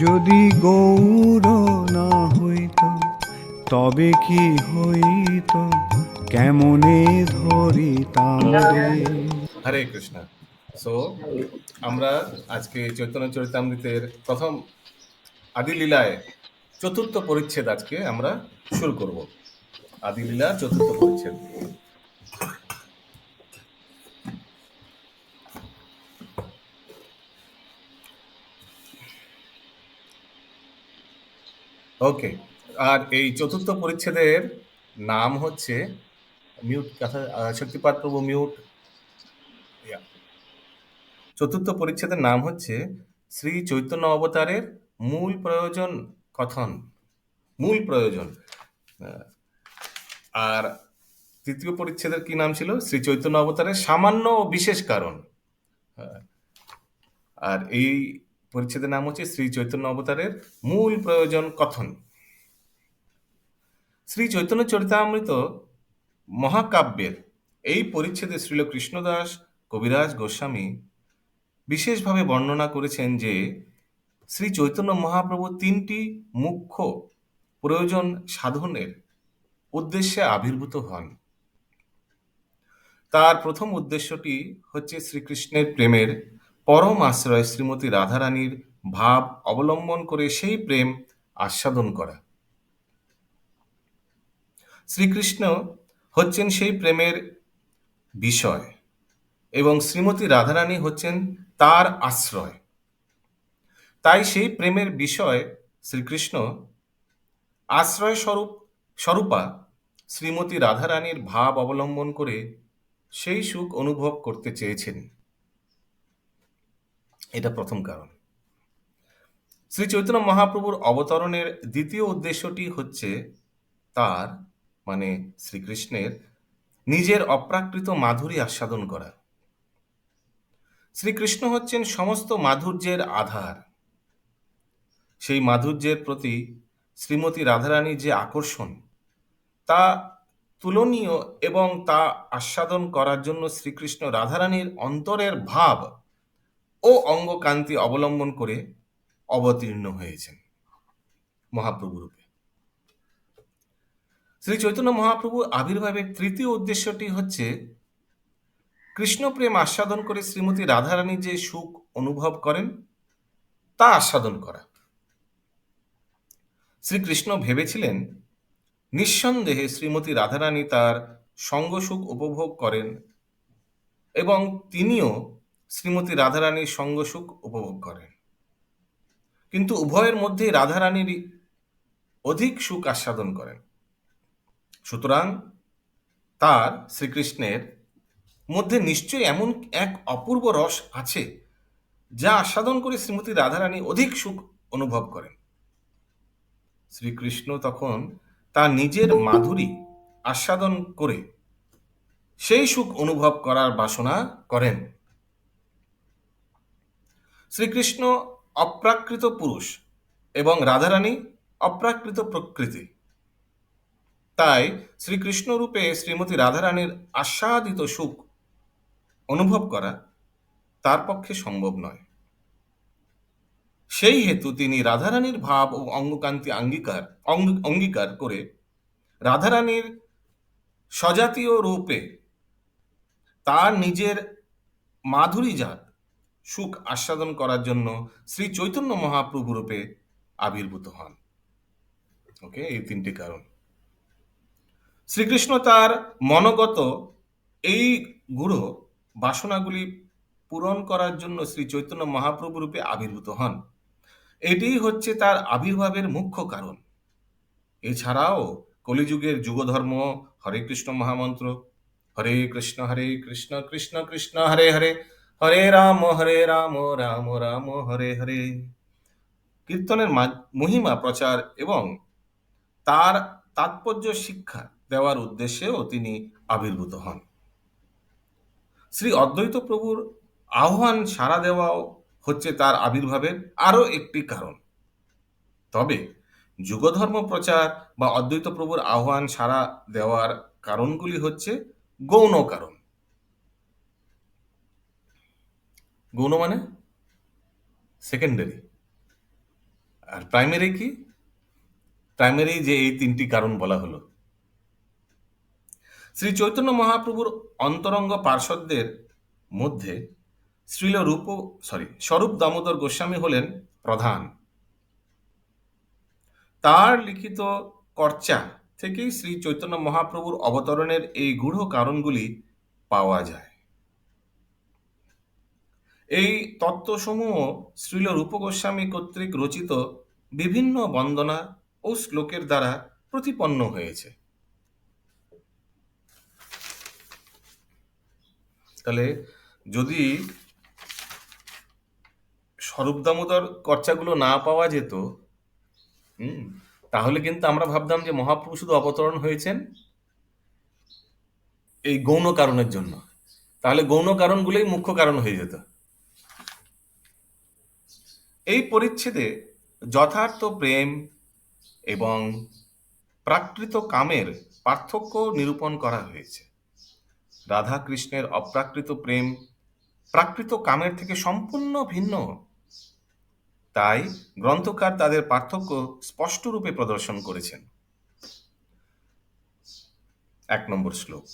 যদি গৌর না হইত তবে কি হইত, কেমনে ধরিতাম রে। হরে কৃষ্ণ। সো আমরা আজকে চৈতন্য চরিতামৃতের প্রথম আদি লীলায় চতুর্থ পরিচ্ছেদ আজকে আমরা শুরু করব। আদি লীলা চতুর্থ পরিচ্ছেদ। ওকে। আর এই চতুর্থ পরিচ্ছেদের নাম হচ্ছে মিউট কথা, শক্তিপাদ প্রভু মিউট। চতুর্থ পরিচ্ছেদের নাম হচ্ছে শ্রী চৈতন্য অবতারের মূল প্রয়োজন কথন। মূল প্রয়োজন। আর তৃতীয় পরিচ্ছেদের কি নাম ছিল? শ্রী চৈতন্য অবতারের সামান্য ও বিশেষ কারণ। আর এই পরিচ্ছেদের নাম হচ্ছে শ্রী চৈতন্য অবতারের মূল প্রয়োজন কথন। শ্রী চৈতন্য চরিতামৃত মহাকাব্যের এই পরিচ্ছেদে শ্রীল কৃষ্ণদাস কবিরাজ গোস্বামী বিশেষভাবে বর্ণনা করেছেন যে শ্রী চৈতন্য মহাপ্রভু তিনটি মুখ্য প্রয়োজন সাধনের উদ্দেশ্যে আবির্ভূত হন। তার প্রথম উদ্দেশ্যটি হচ্ছে শ্রীকৃষ্ণের প্রেমের পরম আশ্রয় শ্রীমতী রাধারানীর ভাব অবলম্বন করে সেই প্রেম আস্বাদন করা। শ্রীকৃষ্ণ হচ্ছেন সেই প্রেমের বিষয় এবং শ্রীমতী রাধারানী হচ্ছেন তার আশ্রয়। তাই সেই প্রেমের বিষয় শ্রীকৃষ্ণ আশ্রয় স্বরূপা শ্রীমতী রাধারানীর ভাব অবলম্বন করে সেই সুখ অনুভব করতে চেয়েছেন। এটা প্রথম কারণ। শ্রী চৈতন্য মহাপ্রভুর অবতরণের দ্বিতীয় উদ্দেশ্যটি হচ্ছে তার মানে শ্রীকৃষ্ণের নিজের অপ্রাকৃত মাধুরী আস্বাদন করা। শ্রীকৃষ্ণ হচ্ছেন সমস্ত মাধুর্যের আধার। সেই মাধুর্যের প্রতি শ্রীমতী রাধারানীর যে আকর্ষণ তা তুলনীয় এবং তা আস্বাদন করার জন্য শ্রীকৃষ্ণ রাধারানীর অন্তরের ভাব ও অঙ্গকান্তি অবলম্বন করে অবতীর্ণ হয়েছেন মহাপ্রভু রূপে। শ্রী চৈতন্য মহাপ্রভুর আবির্ভাবের তৃতীয় উদ্দেশ্যটি হচ্ছে কৃষ্ণপ্রেম আস্বাদন করে শ্রীমতী রাধারানী যে সুখ অনুভব করেন তা আস্বাদন করা। শ্রীকৃষ্ণ ভেবেছিলেন নিঃসন্দেহে শ্রীমতী রাধারানী তার সঙ্গসুখ উপভোগ করেন এবং তিনিও শ্রীমতী রাধারানীর সঙ্গসুখ উপভোগ করেন, কিন্তু উভয়ের মধ্যে রাধারানীর অধিক সুখ আস্বাদন করেন। সুতরাং তার শ্রীকৃষ্ণের মধ্যে নিশ্চয়ই এমন এক অপূর্ব রস আছে যা আস্বাদন করে শ্রীমতী রাধারানী অধিক সুখ অনুভব করেন। শ্রীকৃষ্ণ তখন তার নিজের মাধুরী আস্বাদন করে সেই সুখ অনুভব করার বাসনা করেন। শ্রীকৃষ্ণ অপ্রাকৃত পুরুষ এবং রাধারানী অপ্রাকৃত প্রকৃতি। তাই শ্রীকৃষ্ণ রূপে শ্রীমতী রাধারানীর আস্বাদিত সুখ অনুভব করা তার পক্ষে সম্ভব নয়। সেই হেতু তিনি রাধারানীর ভাব ও অঙ্গকান্তি অঙ্গীকার করে রাধারানীর স্বজাতীয় রূপে তার নিজের মাধুরীজাত সুখ আস্বাদন করার জন্য শ্রী চৈতন্য মহাপ্রভু রূপে আবির্ভূত হন। ওকে, এই তিনটি কারণ। শ্রীকৃষ্ণ তার মনোগত এই গূঢ় বাসনাগুলি পূরণ করার জন্য শ্রী চৈতন্য মহাপ্রভু রূপে আবির্ভূত হন। এটিই হচ্ছে তার আবির্ভাবের মুখ্য কারণ। এছাড়াও কলিযুগের যুগধর্ম হরে কৃষ্ণ মহামন্ত্র হরে কৃষ্ণ কৃষ্ণ কৃষ্ণ হরে হরে হরে রাম রাম রাম হরে হরে কীর্তনের মহিমা প্রচার এবং তার তাৎপর্য শিক্ষা দেওয়ার উদ্দেশ্যেও তিনি আবির্ভূত হন। শ্রী অদ্বৈত প্রভুর আহ্বান সাড়া দেওয়াও হচ্ছে তার আবির্ভাবের আরও একটি কারণ। তবে যুগধর্ম প্রচার বা অদ্বৈত প্রভুর আহ্বান সাড়া দেওয়ার কারণগুলি হচ্ছে গৌণ কারণ। গৌণ মানে সেকেন্ডারি। আর প্রাইমারি কি? প্রাইমারি যে এই তিনটি কারণ বলা হলো। শ্রী চৈতন্য মহাপ্রভুর অন্তরঙ্গ পার্ষদদের মধ্যে স্বরূপ দামোদর গোস্বামী হলেন প্রধান। তার লিখিত কর্চা থেকেই শ্রী চৈতন্য মহাপ্রভুর অবতরণের এই গূঢ় কারণগুলি পাওয়া যায়। এই তত্ত্বসমূহ শ্রীল রূপ গোস্বামী কর্তৃক রচিত বিভিন্ন বন্দনা ও শ্লোকের দ্বারা প্রতিপন্ন হয়েছে। তাহলে যদি স্বরূপ দামোদর কর্চাগুলো না পাওয়া যেত, তাহলে কিন্তু আমরা ভাবতাম যে মহাপ্রভু শুধু অবতরণ হয়েছেন এই গৌণ কারণের জন্য, তাহলে গৌণ কারণগুলোই মুখ্য কারণ হয়ে যেত। এই পরিচ্ছেদে যথার্থ প্রেম এবং প্রাকৃত কামের পার্থক্য নিরূপণ করা হয়েছে। রাধা কৃষ্ণের অপ্রাকৃত প্রেম প্রাকৃত কামের থেকে সম্পূর্ণ ভিন্ন, তাই গ্রন্থকার তাদের পার্থক্য স্পষ্টরূপে প্রদর্শন করেছেন। 1 নম্বর শ্লোক।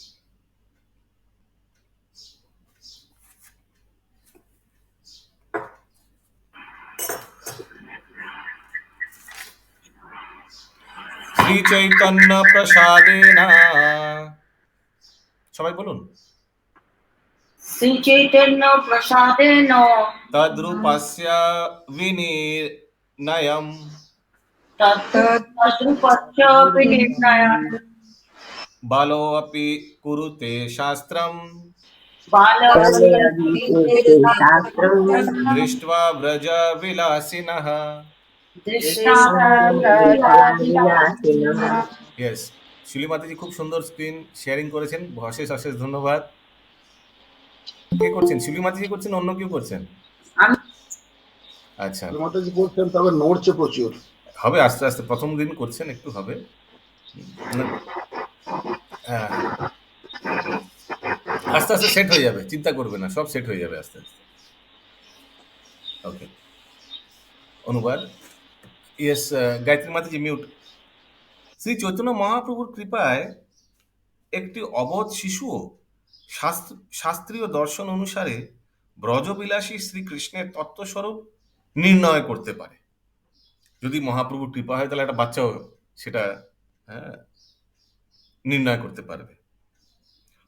শ্রী চৈতন্য প্রসাদেনা, সবাই বলুন, শ্রী চৈতন্য প্রসাদেন তদ্রূপস্য বিনির্ণয়ম তদ্রূপস্য বিনির্ণয়ম বালোऽপি কুরুতে শাস্ত্রম দৃष्ट्वा ব্রজ বিলাসিনঃ। ইয়েস, শিলি মাতাজি খুব সুন্দর স্ক্রিন শেয়ারিং করেছেন, অশেষ অশেষ ধন্যবাদ। কে করছেন? শিলি মাতাজি করছেন, অন্য কেউ করছেন? আচ্ছা, মাতাজি করছেন, তবে নড়ছে প্রচুর। হবে আস্তে আস্তে, প্রথম দিন করছেন, একটু হবে। হ্যাঁ, আস্তে আস্তে সেট হয়ে যাবে, চিন্তা করবে না, সব সেট হয়ে যাবে আস্তে আস্তে। ওকে, অনুবাদ। ইয়েস, গায়ত্রী মাতাজি মিউট। শ্রী চৈতন্য মহাপ্রভুর কৃপায় একটি অবোধ শিশুও শাস্ত্রীয় দর্শন অনুসারে ব্রজবিলাসী শ্রীকৃষ্ণের তত্ত্বস্বরূপ নির্ণয় করতে পারে। যদি মহাপ্রভুর কৃপা হয় তাহলে একটা বাচ্চাও সেটা নির্ণয় করতে পারবে।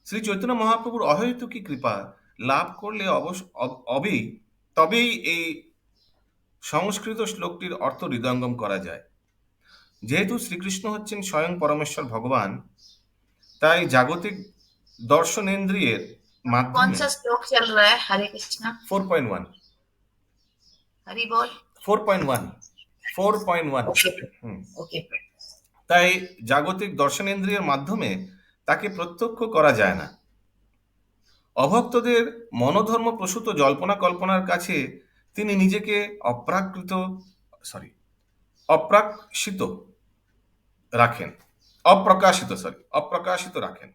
শ্রী চৈতন্য মহাপ্রভুর অহেতুকী কৃপা লাভ করলে তবেই এই সংস্কৃত শ্লোকটির অর্থ হৃদয়ঙ্গম করা যায়। যেহেতু শ্রীকৃষ্ণ হচ্ছেন স্বয়ং পরমেশ্বর ভগবান, তাই জাগতিক দর্শনেন্দ্রিয়ের মাধ্যমে। कौन सा श्लोक चल रहा है? हरे कृष्णा 4.1 हरि बोल 4.1 ओके। তাই জাগতিক দর্শনেন্দ্রিয়ের মাধ্যমে তাকে প্রত্যক্ষ করা যায় না। অভক্তদের মনোধর্ম প্রসূত জল্পনা কল্পনার কাছে তিনি নিজেকে অপ্রকাশিত রাখেন।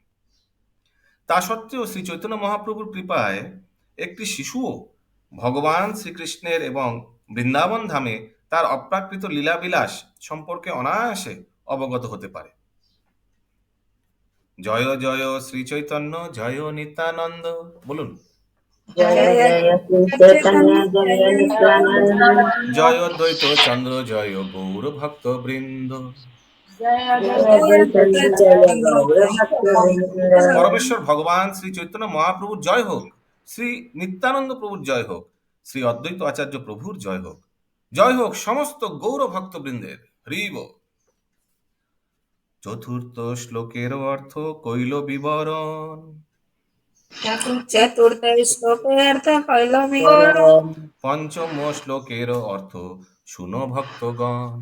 তা সত্ত্বেও শ্রী চৈতন্য মহাপ্রভুর কৃপায় একটি শিশুও ভগবান শ্রীকৃষ্ণের এবং বৃন্দাবন ধামে তার অপ্রাকৃত লীলাবিলাস সম্পর্কে অনায়াসে অবগত হতে পারে। জয় জয় শ্রী চৈতন্য, জয় নিত্যানন্দ। বলুন, জয় দ্বৈত চন্দ্র, জয় গৌর ভক্ত বৃন্দ। পরমেশ্বর ভগবান শ্রী চৈতন্য মহাপ্রভুর জয় হোক, শ্রী নিত্যানন্দ প্রভুর জয় হোক, শ্রী অদ্বৈত আচার্য প্রভুর জয় হোক, জয় হোক সমস্ত গৌর ভক্তবৃন্দের। হরিব। চতুর্থ শ্লোকের অর্থ কইল বিবরণ। চতুর্থ শ্লোকের অর্থ কইল বিবরণ। পঞ্চম শ্লোকের অর্থ শুনো ভক্তগণ।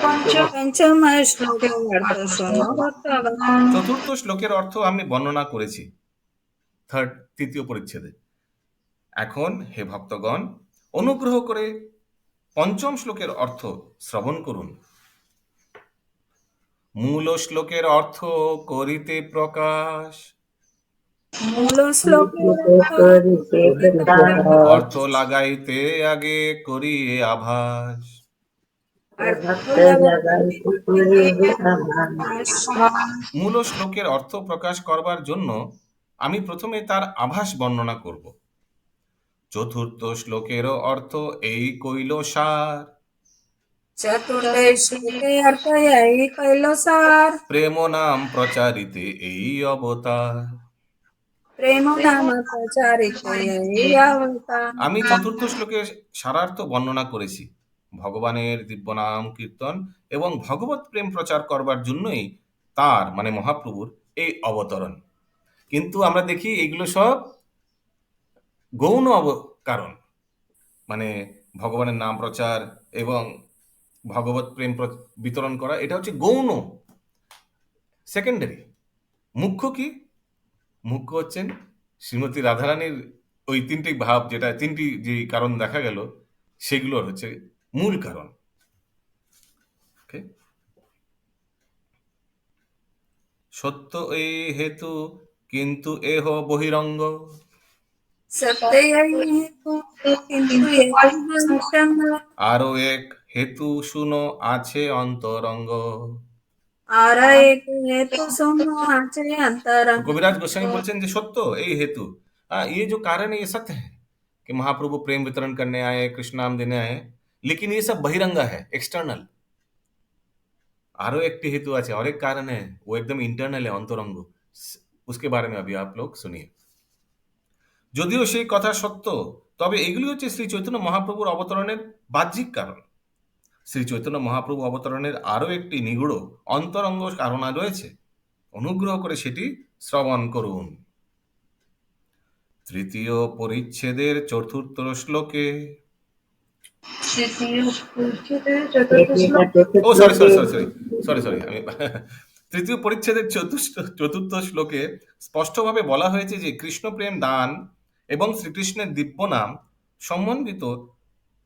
পঞ্চম শ্লোকের অর্থ শুনো ভক্তগণ। চতুর্থ শ্লোকের অর্থ আমি বর্ণনা করেছি তৃতীয় পরিচ্ছেদে। এখন হে ভক্তগণ, অনুগ্রহ করে পঞ্চম শ্লোকের অর্থ শ্রবণ করুন। মূল শ্লোকের অর্থ করিতে প্রকাশ। মূল শ্লোকের অর্থ লাগাইতে আগে করিয়ে আভাস। মূল শ্লোকের অর্থ প্রকাশ করবার জন্য আমি প্রথমে তার আভাস বর্ণনা করব। চতুর্থ শ্লোকেরও অর্থ এই কইল সার, চতুর্থ শ্লোকে অর্থ এই কইল সার, প্রেম নাম প্রচারিতে এই অবতার। প্রেম নাম প্রচারিত এই অবতার। আমি চতুর্থ শ্লোকের সারার্থ বর্ণনা করেছি। ভগবানের দিব্য নাম কীর্তন এবং ভগবত প্রেম প্রচার করবার জন্যই তার মানে মহাপ্রভুর এই অবতরণ। কিন্তু আমরা দেখি এগুলো সব গৌণ কারণ, মানে ভগবানের নাম প্রচার এবং ভগবত প্রেম বিতরণ করা, এটা হচ্ছে গৌণ, সেকেন্ডারি। মুখ্য কি? মুখ্য হচ্ছেন শ্রীমতী রাধারানীর ওই তিনটি ভাব, যেটা তিনটি যে কারণ দেখা গেল, সেগুলোর হচ্ছে মূল কারণ। Okay? সত্য এই হেতু কিন্তু এহ বহিরঙ্গ, সত্য এই হেতু কিন্তু এহ বহিরঙ্গ, আরো এক হেতু শুনো আছে অন্তরঙ্গ। আর এক হেতু শুনো আছে तो অন্তরঙ্গ। कविराज गोस्वामी बोलছেন যে সত্য এই হেতু, ये जो कारण है ये सत्य है कि महाप्रभु प्रेम वितरण करने आए, कृष्ण नाम देने आए, लेकिन ये सब बहिरंगा है, एक्सटर्नल। आरो एक हेतु আছে, और एक कारण है, वो एकदम इंटरनल है, अंतरंग। उसके बारे में अभी आप लोग सुनिए। যদিও সেই কথা সত্য, তবে এগুলি হচ্ছে শ্রী চৈতন্য মহাপ্রভুর অবতরণের বাহ্যিক কারণ। শ্রী চৈতন্য মহাপ্রভু অবতরণের আরও একটি নিগূঢ় অন্তরঙ্গ কারণ রয়েছে। অনুগ্রহ করে সেটি শ্রবণ করুন। তৃতীয় পরিচ্ছেদের চতুর্থ শ্লোকে, ও sorry sorry sorry sorry sorry sorry আমি তৃতীয় পরিচ্ছেদের চতুর্থ শ্লোকে স্পষ্টভাবে বলা হয়েছে যে কৃষ্ণ প্রেম দান এবং শ্রীকৃষ্ণের দিব্য নাম সম্বন্ধিত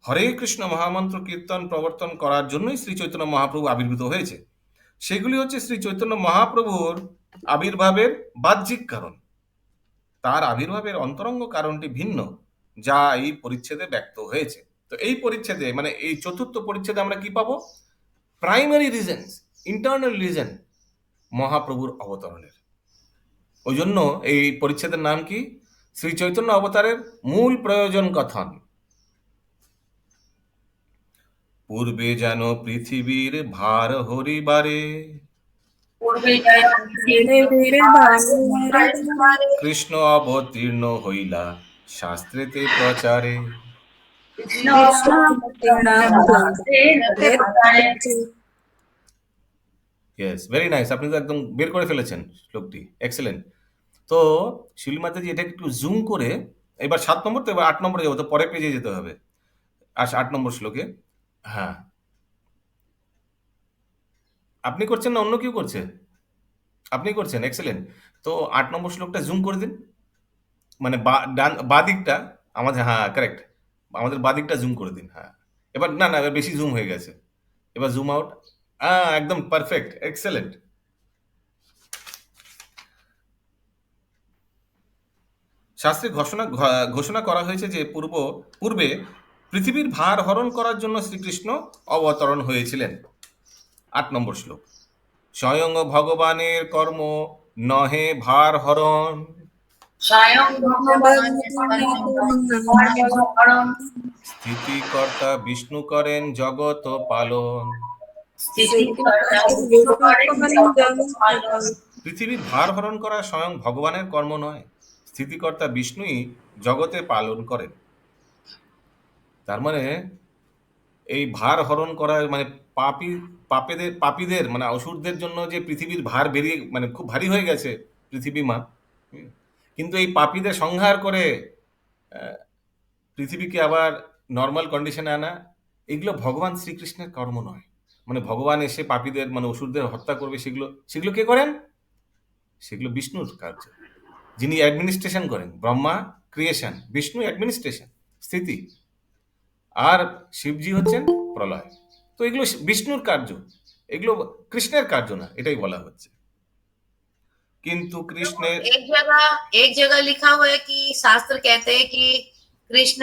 হরে কৃষ্ণ মহামন্ত্র কীর্তন প্রবর্তন করার জন্যই শ্রী চৈতন্য মহাপ্রভু আবির্ভূত হয়েছে। সেগুলি হচ্ছে শ্রী চৈতন্য মহাপ্রভুর আবির্ভাবের বাহ্যিক কারণ। তার আবির্ভাবের অন্তরঙ্গ কারণটি ভিন্ন, যা এই পরিচ্ছেদে ব্যক্ত হয়েছে। তো এই পরিচ্ছেদে মানে এই চতুর্থ পরিচ্ছেদে আমরা কি পাবো? প্রাইমারি রিজনস, ইন্টারনাল রিজন মহাপ্রভুর অবতরণের। ওই জন্য এই পরিচ্ছেদের নাম কি? শ্রী চৈতন্য অবতারের মূল প্রয়োজন কথন। পূর্বে যেন পৃথিবীর ভার হরিবারে, কৃষ্ণ অবতীর্ণ হইলা শাস্ত্রেতে প্রচারে। ইয়েস, ভেরি নাইস, আপনি তো একদম বের করে ফেলেছেন শ্লোকটি, এক্সেলেন্ট। তো শিলি মাতাজি এটা একটু জুম করে, এবার 7 নম্বর, তো এবার 8 নম্বরে যাবো, তো পরে পেজে যেতে হবে। 8 নম্বর শ্লোকে, হ্যাঁ আপনি করছেন না অন্য কেউ করছে? আপনি করছেন, এক্সেলেন্ট। তো 8 নম্বর শ্লোকটা জুম করে দিন, মানে বাদিকটা আমাদের, হ্যাঁ কারেক্ট, আমাদের বাদিকটা জুম করে দিন। হ্যাঁ এবার না না, এবার বেশি জুম হয়ে গেছে, এবার জুম আউট। একদম পারফেক্ট, এক্সেলেন্ট। শাস্ত্রে ঘোষণা করা হয়েছে যে পূর্বে পৃথিবীর ভার হরণ করার জন্য শ্রীকৃষ্ণ অবতরণ হয়েছিলেন। 8 নম্বর শ্লোক, স্বয়ং ভগবানের কর্ম নহে ভার হরণ, স্থিতিকর্তা বিষ্ণু করেন জগৎ পালন। পৃথিবীর ভার হরণ করা স্বয়ং ভগবানের কর্ম নয়, স্থিতিকর্তা বিষ্ণুই জগতে পালন করেন। তার মানে এই ভার হরণ করা মানে পাপীদের মানে অসুরদের জন্য যে পৃথিবীর ভার বেরিয়ে মানে খুব ভারী হয়ে গেছে পৃথিবী মা, কিন্তু এই পাপীদের সংহার করে পৃথিবীকে আবার নর্মাল কন্ডিশনে আনা, এগুলো ভগবান শ্রীকৃষ্ণের কর্ম নয়। মানে ভগবান এসে পাপীদের মানে অসুরদের হত্যা করবে, সেগুলো কে করেন? সেগুলো বিষ্ণুর কার্য, যিনি অ্যাডমিনিস্ট্রেশন করেন। ব্রহ্মা ক্রিয়েশন, বিষ্ণু অ্যাডমিনিস্ট্রেশন স্থিতি, আর শিবজি হচ্ছেন প্রলয়। তো এগুলো বিষ্ণুর কার্য, এগুলো কৃষ্ণের কার্য না, এটাই বলা হচ্ছে। किंतु कृष्ण एक जगह लिखा हुआ है कि शास्त्र कहते हैं कि कृष्ण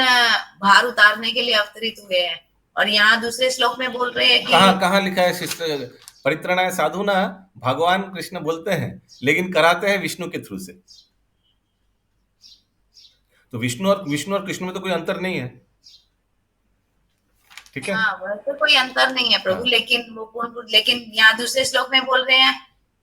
भार उतारने के लिए अवतरित हुए हैं, और यहाँ दूसरे श्लोक में बोल रहे हैं कहाँ कि कहाँ लिखा है शिष्ट परित्राणाय साधुना, भगवान कृष्ण बोलते हैं लेकिन कराते हैं विष्णु के थ्रू से। तो विष्णु और कृष्ण में तो कोई अंतर नहीं है, ठीक है। हाँ वैसे कोई अंतर नहीं है प्रभु, हाँ। लेकिन यहाँ दूसरे श्लोक में बोल रहे हैं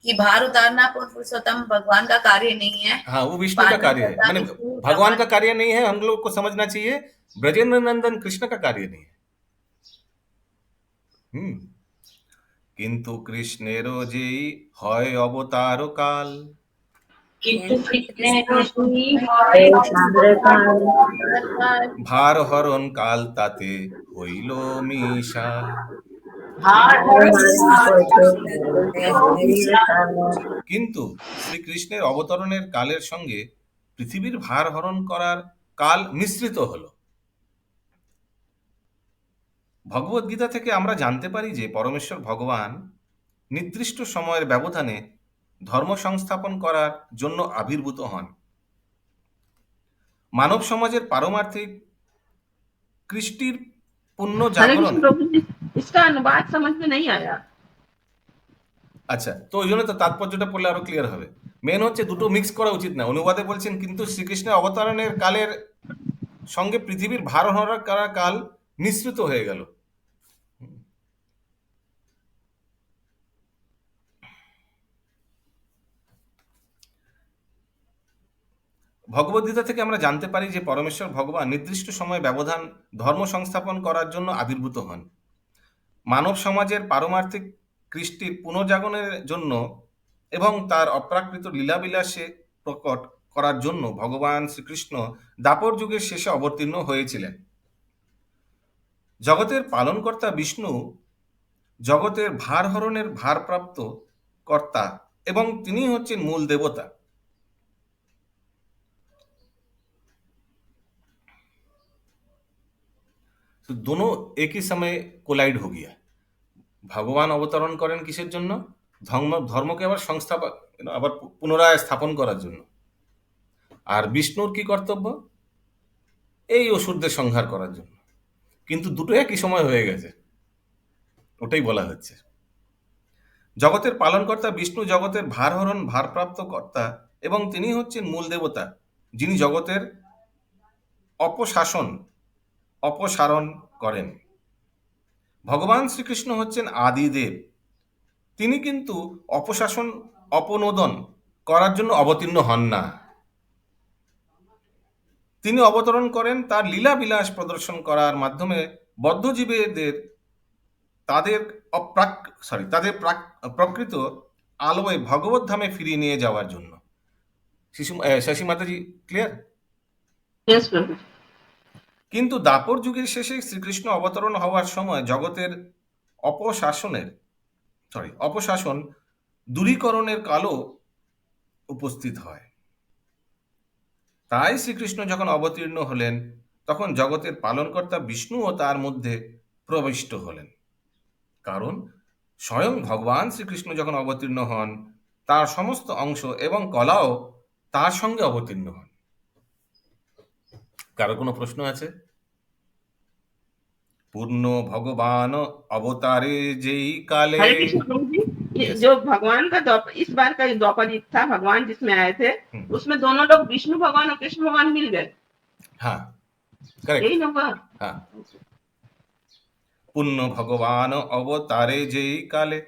कि भार उतारना पूर्ण पुरुषोत्तम भगवान का कार्य नहीं है। हाँ, वो विष्णु का कार्य है, माने भगवान का कार्य नहीं है। हम लोग को समझना चाहिए ब्रजेंद्र नंदन कृष्ण का कार्य नहीं है। किंतु कृष्णेरो जेई হয় অবতার কাল, কিন্তু ভার হরণ কাল তাতে হইল মিশাল। কিন্তু শ্রীকৃষ্ণের অবতরণের কালের সঙ্গে পৃথিবীর ভার হরণ করার কাল মিশ্রিত হলো। ভগবদ্গীতা থেকে আমরা জানতে পারি যে পরমেশ্বর ভগবান নির্দিষ্ট সময়ের ব্যবধানে ধর্ম সংস্থাপন করার জন্য আবির্ভূত হন। মানব সমাজের পারমার্থিক কৃষ্টির পুণ্য জাগরণ। इसका अनुवाद समझ में नहीं आया। আচ্ছা, তো ওই জন্য তো তাৎপর্যটা পড়লে আরো ক্লিয়ার হবে। মেন হচ্ছে দুটো মিক্স করা উচিত না। অনুবাদে বলছেন কিন্তু শ্রীকৃষ্ণের অবতারণের কালের সঙ্গে পৃথিবীর ভার হরণ করার কাল মিশ্রিত হয়ে গেল। ভগবদ্গীতা থেকে আমরা জানতে পারি যে পরমেশ্বর ভগবান নির্দিষ্ট সময় ব্যবধান ধর্ম সংস্থাপন করার জন্য আবির্ভূত হন। মানব সমাজের পারমার্থিক কৃষ্টির পুনর্জাগরণের জন্য এবং তার অপ্রাকৃত লীলাবিলাসে প্রকট করার জন্য ভগবান শ্রীকৃষ্ণ দ্বাপর যুগের শেষে অবতীর্ণ হয়েছিলেন। জগতের পালনকর্তা বিষ্ণু জগতের ভার হরণের ভারপ্রাপ্ত কর্তা এবং তিনি হচ্ছেন মূল দেবতা। तो दोनों एक ही समय कोलाइड हो गया। ভগবান অবতরণ করেন কিসের জন্য? ধর্মকে আবার আবার পুনরায় স্থাপন করার জন্য। আর বিষ্ণুর কি কর্তব্য? এই অসুরদের সংহার করার জন্য। কিন্তু দুটো একই সময় হয়ে গেছে, ওটাই বলা হচ্ছে। জগতের পালনকর্তা বিষ্ণু জগতের ভারহরণ ভারপ্রাপ্ত কর্তা এবং তিনি হচ্ছেন মূল দেবতা, যিনি জগতের অপসারণ করেন। ভগবান শ্রীকৃষ্ণ হচ্ছেন আদিদেব। তিনি কিন্তু অপনোদন করার জন্য অবতীর্ণ হন না। তিনি অবতরণ করেন তার লীলা বিলাস প্রদর্শন করার মাধ্যমে বদ্ধজীবীদের তাদের প্রকৃত আলোয় ভগবত ধামে ফিরিয়ে নিয়ে যাওয়ার জন্য। শশী মাতাজি ক্লিয়ার? Yes, प्रभु। কিন্তু দ্বাপর যুগের শেষে শ্রীকৃষ্ণ অবতরণ হওয়ার সময় জগতের অপশাসন দূরীকরণের কালও উপস্থিত হয়। তাই শ্রীকৃষ্ণ যখন অবতীর্ণ হলেন তখন জগতের পালনকর্তা বিষ্ণুও তার মধ্যে প্রবিষ্ট হলেন। কারণ স্বয়ং ভগবান শ্রীকৃষ্ণ যখন অবতীর্ণ হন তার সমস্ত অংশ এবং কলাও তার সঙ্গে অবতীর্ণ হন। কারো কোনো প্রশ্ন আছে? पूर्ण भगवान अवतारे जेई काले। हरे कृष्ण प्रभु जी, ये Yes. जो भगवान का इस बार का जो द्वापर युग था, भगवान जिसमें आए थे, उसमें दोनों लोग विष्णु भगवान और कृष्ण भगवान मिल गए। हाँ करेक्ट। यही ना हुआ? हाँ, पूर्ण भगवान अवतारे जेई काले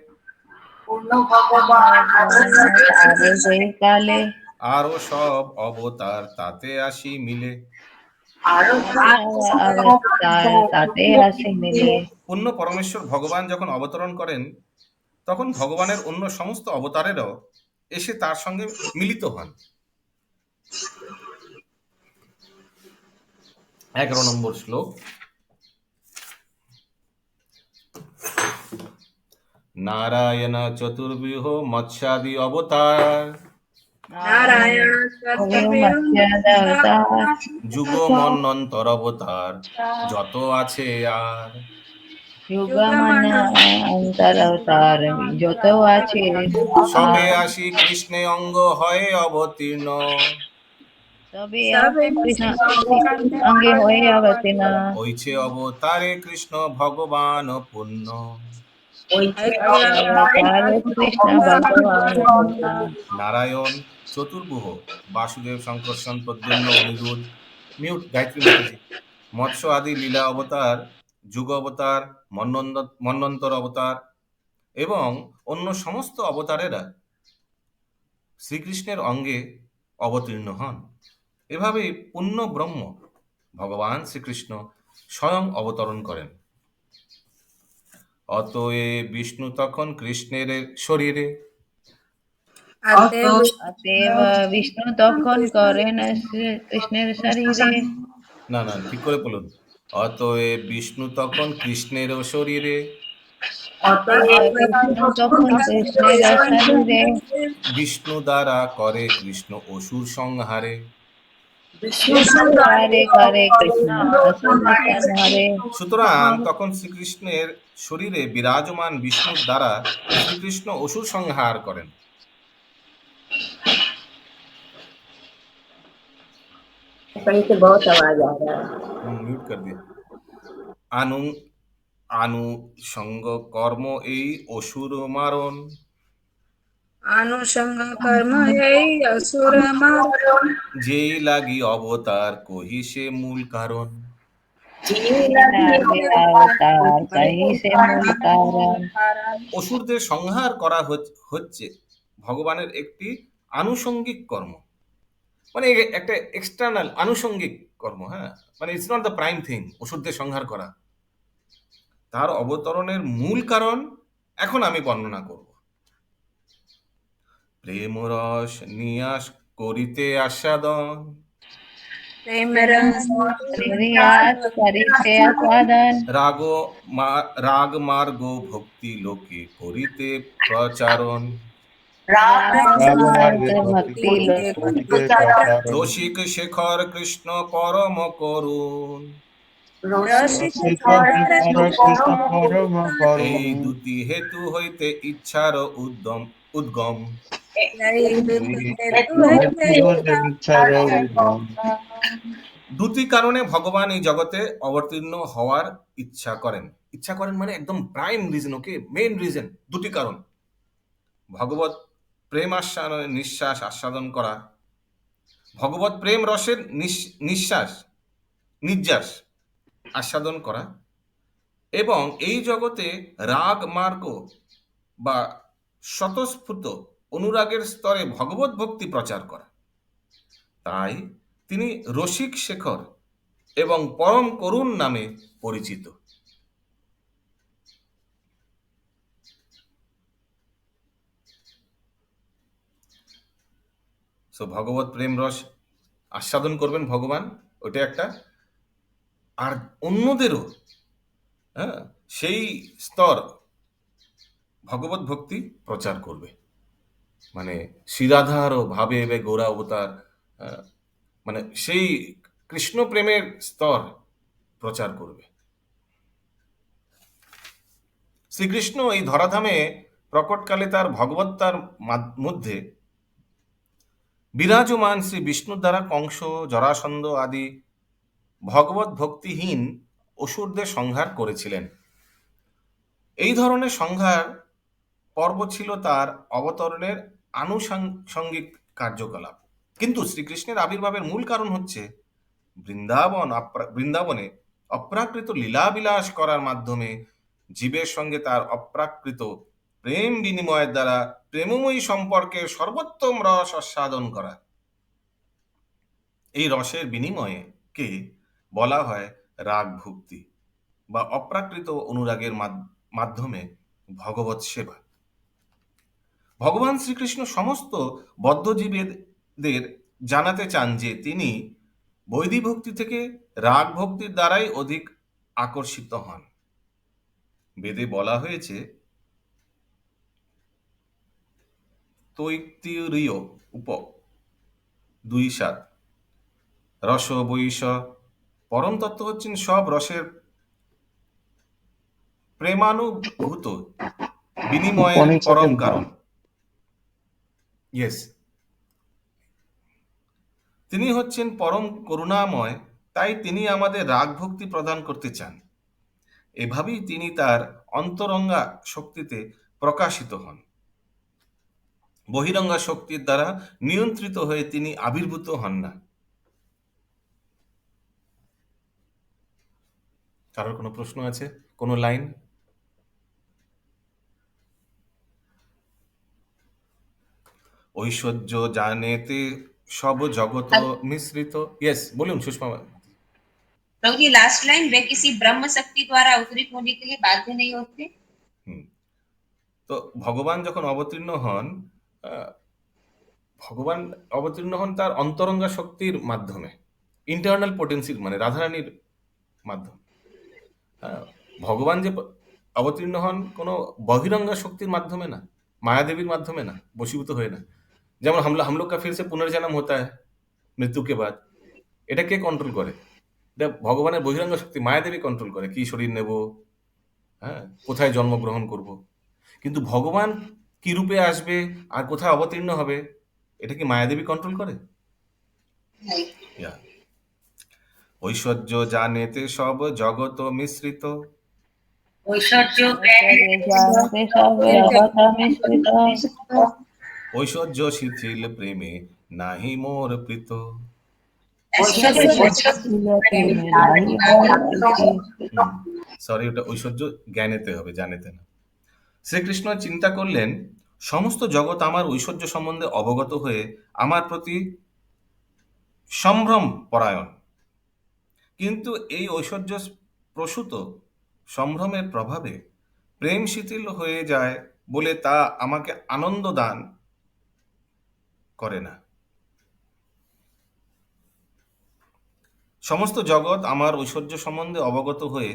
কালে আরো সব অবতার তাতে আসি মিলে। তাতে আসে মিলে। পূর্ণ পরমেশ্বর ভগবান যখন অবতরণ করেন তখন ভগবানের অন্য সমস্ত অবতারেরাও এসে তার সঙ্গে মিলিত হন। 11 নম্বর শ্লোক। নারায়ণ চতুর্বিহ মৎস্যাদি অবতার নারায়ণ যুগ মন্বন্তর অবতার যত আছে আর। যুগমানান্তর অবতার যত আছে সবে আসি কৃষ্ণে অঙ্গ হয়ে অবতীর্ণ তবে কৃষ্ণ অঙ্গে হয়ে অবতীর্ণ হইছে অবতারে কৃষ্ণ ভগবান পূর্ণ। অবতার কৃষ্ণ ভগবান পূর্ণ। নারায়ণ চতুর্ভুহ বাসুদেব শঙ্কর্ষণ প্রদ্যুম্ন অনিরুদ্ধ মিউট গায়ত্রী মাতাজি মৎস্য আদি লীলা অবতার যুগ অবতার মন্বন্তর অবতার এবং অন্য সমস্ত অবতারেরা শ্রীকৃষ্ণের অঙ্গে অবতীর্ণ হন। এভাবে পূর্ণ ব্রহ্ম ভগবান শ্রীকৃষ্ণ স্বয়ং অবতরণ করেন। অতএব বিষ্ণু তখন কৃষ্ণের শরীরে অতএব বিষ্ণু তখন করেন কৃষ্ণের শরীরে না ঠিক করে বলুন। অতএব বিষ্ণু তখন কৃষ্ণের শরীরে বিষ্ণু তখন কৃষ্ণের শরীরে বিষ্ণু দ্বারা করে কৃষ্ণ অসুর সংহারে। করে কৃষ্ণ অসুর সংহারে। সুতরাং তখন শ্রীকৃষ্ণের শরীরে বিরাজমান বিষ্ণুর দ্বারা শ্রীকৃষ্ণ অসুর সংহার করেন। कहीं से बहुत आवाज आ रहा है। মিউট কর দিয়ে। আনুষঙ্গ কর্ম এই অসুর মারণ। अनुषंग कर्म यही असुर मारण যেই লাগি অবতার কহি সে মূল কারণ। অবতার কহি সে মূল কারণ। অসুরদের সংহার করা হচ্ছে ভগবানের একটি আনুষঙ্গিক কর্ম, মানে একটা এক্সটার্নাল আনুষঙ্গিক কর্ম। হ্যাঁ, মানে it's not the prime thing অসুরদের সংহার করা। তার অবতরণের মূল কারণ এখন আমি বর্ণনা করব। প্রেম রস নিয়াস করিতে আস্বাদন प्रेम रस রিয়াজ করিতে আস্বাদন রাগ মার্গ ভক্তি লোকে করিতে প্রচারণ। ভক্তি লোক রসিক শেখর কৃষ্ণ পরম করুণ। এই দুটি হেতু হইতে ইচ্ছার উদ্গম। দুটি কারণে ভগবান এই জগতে অবতীর্ণ হওয়ার ইচ্ছা করেন। ইচ্ছা করেন মানে একদম প্রাইম রিজন, ওকে, মেইন রিজন। দুটি কারণ: ভগবত প্রেম নিঃশ্বাস আস্বাদন করা, ভগবত প্রেম রসের নির্যাস আস্বাদন করা, এবং এই জগতে রাগ মার্গ বা স্বতঃস্ফূর্ত অনুরাগের স্তরে ভগবত ভক্তি প্রচার করা। তাই তিনি রসিক শেখর এবং পরম করুণ নামে পরিচিত। সো ভগবত প্রেম রস আস্বাদন করবেন ভগবান, ওটা একটা। আর অন্যদেরও সেই স্তর ভগবত ভক্তি প্রচার করবে, মানে শ্রীরাধারও ভাবে এবে গৌরা অবতার, মানে সেই কৃষ্ণ প্রেমের স্তর প্রচার করবে। শ্রীকৃষ্ণ এই ধরাধামে প্রকটকালে তার ভগবত্তার মধ্যে বিরাজমান শ্রী বিষ্ণুর দ্বারা কংস, জরাসন্ধ আদি ভগবত ভক্তিহীন অসুরদের সংহার করেছিলেন। এই ধরনের সংহার পর্ব ছিল তার অবতরণের আনুষঙ্গিক কার্যকলাপ। কিন্তু শ্রীকৃষ্ণের আবির্ভাবের মূল কারণ হচ্ছে বৃন্দাবনে অপ্রাকৃত লীলাবিলাস করার মাধ্যমে জীবের সঙ্গে তার অপ্রাকৃত প্রেম বিনিময়ের দ্বারা প্রেমময়ী সম্পর্কে সর্বোত্তম রস আস্বাদন করা। এই রসের বিনিময়ে কে বলা হয় রাগ ভক্তি বা অপ্রাকৃত অনুরাগের মাধ্যমে ভগবত সেবা। ভগবান শ্রীকৃষ্ণ সমস্ত বদ্ধজীবীদের জানাতে চান যে তিনি বৈদিক ভক্তি থেকে রাগ ভক্তির দ্বারাই অধিক আকর্ষিত হন। বেদে বলা হয়েছে তৈত্তিরীয় উপ 2:7 রস বৈষ পরম তত্ত্ব হচ্ছেন সব রসের প্রেমানুভূত বিনিময়ের পরম কারণ। ইয়েস, তিনি হচ্ছেন পরম করুণাময়, তাই তিনি আমাদের রাগ ভক্তি প্রদান করতে চান। এভাবেই তিনি তার অন্তরঙ্গা শক্তিতে প্রকাশিত হন। বহিরঙ্গা শক্তির দ্বারা নিয়ন্ত্রিত হয়ে তিনি আবির্ভূত হন না। কারোর কোনো প্রশ্ন আছে, কোনো লাইন? ঐশ্বর্য জানেতে সব জগত মিশ্রিত। ইয়েস, বলুন সুষমা। प्रभु जी लास्ट लाइन, वे किसी ब्रह्म शक्ति द्वारा अवतरित होने के लिए बाध्य नहीं होते। হুম। তো ভগবান যখন অবতীর্ণ হন, আহ, ভগবান অবতীর্ণ হন তার অন্তরঙ্গা শক্তির মাধ্যমে, ইন্টারনাল পোটেন্সির মানে রাধারানীর মাধ্যমে। হ্যাঁ, ভগবান যে অবতীর্ণ হন কোনো বহিরঙ্গা শক্তির মাধ্যমে না, মায়াদেবীর মাধ্যমে না, বশীভূত হয়ে না। যেমন हम लोग का फिर से पुनर्जन्म होता है মৃত্যু के बाद, এটা কে কন্ট্রোল করে? এটা ভগবানের বহিরঙ্গ শক্তি, মায়াদেবী কন্ট্রোল করে, কি শরীর নেব, হ্যাঁ, কোথায় জন্মগ্রহণ করব। কিন্তু ভগবান কি রূপে আসবে আর কোথায় অবতীর্ণ হবে, এটা কি মায়াদেবী কন্ট্রোল করে? Yeah. ঐশ্বর্য জানেতে সব জগত মিশ্রিত, ঐশ্বর্য जानते सब जगत मिश्रित ঐশ্বর্য শিথিল প্রেমে নাহি মোর প্রীত। সরি, ওটা ঐশ্বর্য জ্ঞানেতে হবে, জানেতে না। শ্রীকৃষ্ণ চিন্তা করলেন, সমস্ত জগৎ আমার ঐশ্বর্য সম্বন্ধে অবগত হয়ে আমার প্রতি সম্ভ্রম পরায়ণ, কিন্তু এই ঐশ্বর্য প্রসূত সম্ভ্রমের প্রভাবে প্রেম শিথিল হয়ে যায় বলে তা আমাকে আনন্দ দান করে না। সমস্ত জগৎ আমার ঐশ্বর্য সম্বন্ধে অবগত হয়ে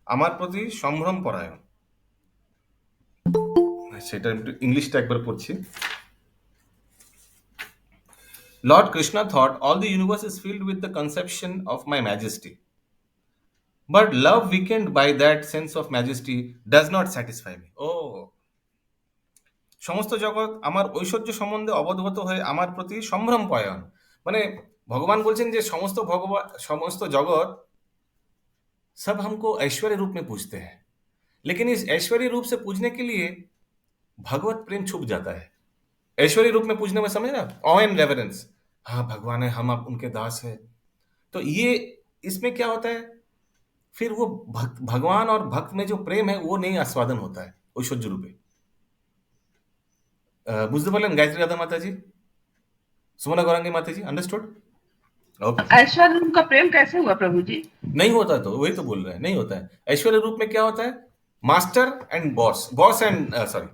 আমার প্রতি সম্ভ্রম পরায়ণ। সেটা একটু ইংলিশটা একবার পড়ছি। Lord Krishna thought, all the universe is filled with the conception of my majesty. But love weakened by that sense of majesty does not satisfy me. Oh, সমস্ত জগৎ আমার ঐশ্বর্য সম্বন্ধে অবগত হয়ে আমার প্রতি সম্ভ্রম পরায়ণ, মানে ভগবান বলছেন যে সমস্ত জগৎ सब हमको ऐश्वर्य रूप में पूजते हैं, लेकिन इस ऐश्वर्य रूप से पूजने के लिए भगवत प्रेम छुप जाता है। ऐश्वर्य रूप में पूजने में समझ ना, ऑ एंड रेवरेंस, हाँ भगवान है, हम अब उनके दास है। तो ये इसमें क्या होता है, फिर वो भगवान और भक्त में जो प्रेम है वो नहीं आस्वादन होता है ঐশ্বর্য রূপে। বুঝতে পারলেন গায়ত্রী রাধা মাতাজি, सुमना गौरांगी माता जी, अंडरस्टूड? ओके। ऐश्वर्य रूप का प्रेम कैसे हुआ प्रभु जी? नहीं होता, तो वही तो बोल रहे हैं, नहीं होता है। ऐश्वर्य रूप में क्या होता है, master and boss and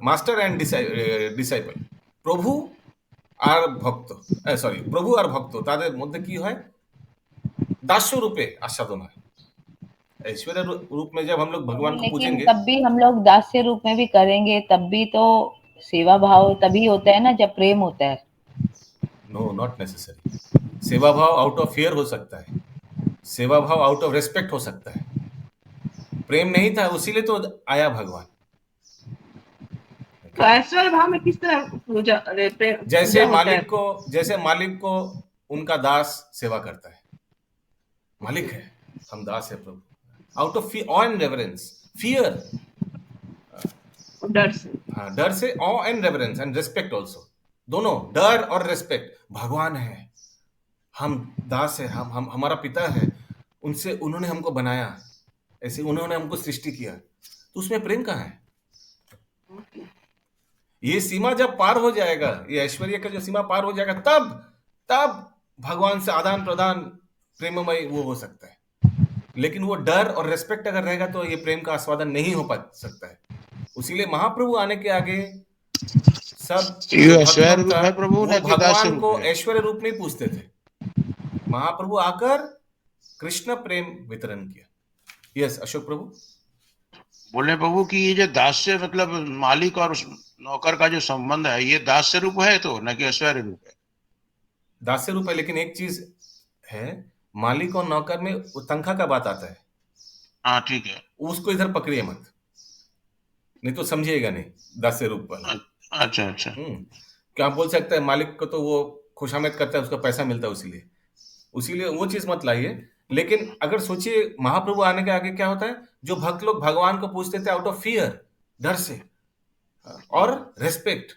master and disciple, প্রভু আর ভক্ত, প্রভু আর ভক্ত, তাদের মধ্যে কি হয়, দাস্য রূপে आस्वादन হয়। ऐश्वर्य रूप में जब हम लोग भगवान को लेकिन पूजेंगे, तब भी हम लोग दास्य रूप में भी करेंगे, तब भी तो सेवा भाव तभी होता है ना जब प्रेम होता है। No, not necessary. सेवा भाव आउट ऑफ फियर हो सकता है, सेवा भाव आउट ऑफ रेस्पेक्ट हो सकता है। प्रेम नहीं था, उसीलिए तो आया भगवान। तो ऐश्वर्य भाव में किस तरह पूजा जैसे मालिक को उनका दास सेवा करता है, मालिक है, हम दास है प्रभु, out of awe and reverence, fear, डर से, हाँ, डर से, awe and reverence and respect also, दोनों, डर और रेस्पेक्ट। भगवान है, हम दास है, हम हमारा पिता है, उनसे उन्होंने हमको बनाया, ऐसे उन्होंने हमको सृष्टि किया, तो उसमें प्रेम कहाँ है? ये सीमा जब पार हो जाएगा, ये ऐश्वर्य का जो सीमा पार हो जाएगा, तब भगवान से आदान प्रदान प्रेममय वो हो सकता है। लेकिन वो डर और रेस्पेक्ट अगर रहेगा तो ये प्रेम का आस्वादन नहीं हो सकता है। उसीलिए महाप्रभु आने के आगे सब ऐश्वर्य रूप है प्रभु, ना कि दास्य भगवान रूप को है? ऐश्वर्य रूप में पूछते थे, महाप्रभु आकर कृष्ण प्रेम वितरण किया। यस अशोक प्रभु बोले प्रभु कि ये जो दास्य मतलब मालिक और नौकर का जो संबंध है, ये दास्य रूप है तो, न कि ऐश्वर्य रूप है? दास्य रूप है, लेकिन एक चीज है, मालिक और नौकर में वो तनख्वाह का बात आता है। हाँ ठीक है। उसको इधर पकड़िए मत, नहीं तो समझिएगा नहीं दास्य रूप पर। अच्छा। क्या बोल सकते हैं, मालिक को तो वो खुशामद करता है, उसका पैसा मिलता है, इसीलिए उसीलिए वो चीज मत लाइए। लेकिन अगर सोचिए महाप्रभु आने के आगे क्या होता है, जो भक्त लोग भगवान को पूजते थे आउट ऑफ फियर, डर से, और रेस्पेक्ट,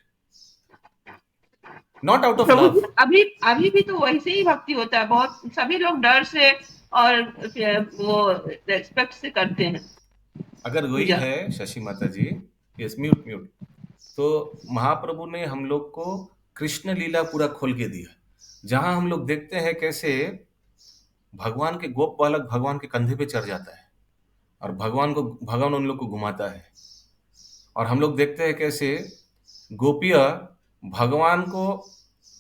नॉट आउट ऑफ प्रभु लव। जी, अभी अभी भी तो वैसे ही भक्ति होता है, बहुत सभी लोग डर से और वो रेस्पेक्ट से करते हैं अगर वही पूजा। है शशि माता जी, यस, म्यूट म्यूट, तो महाप्रभु ने हम लोग को कृष्ण लीला पूरा खोल के दिया, जहां हम लोग देखते हैं कैसे भगवान के गोप बालक भगवान के कंधे पे चढ़ जाता है और भगवान उन लोग को घुमाता है, और हम लोग देखते हैं कैसे गोपिया भगवान को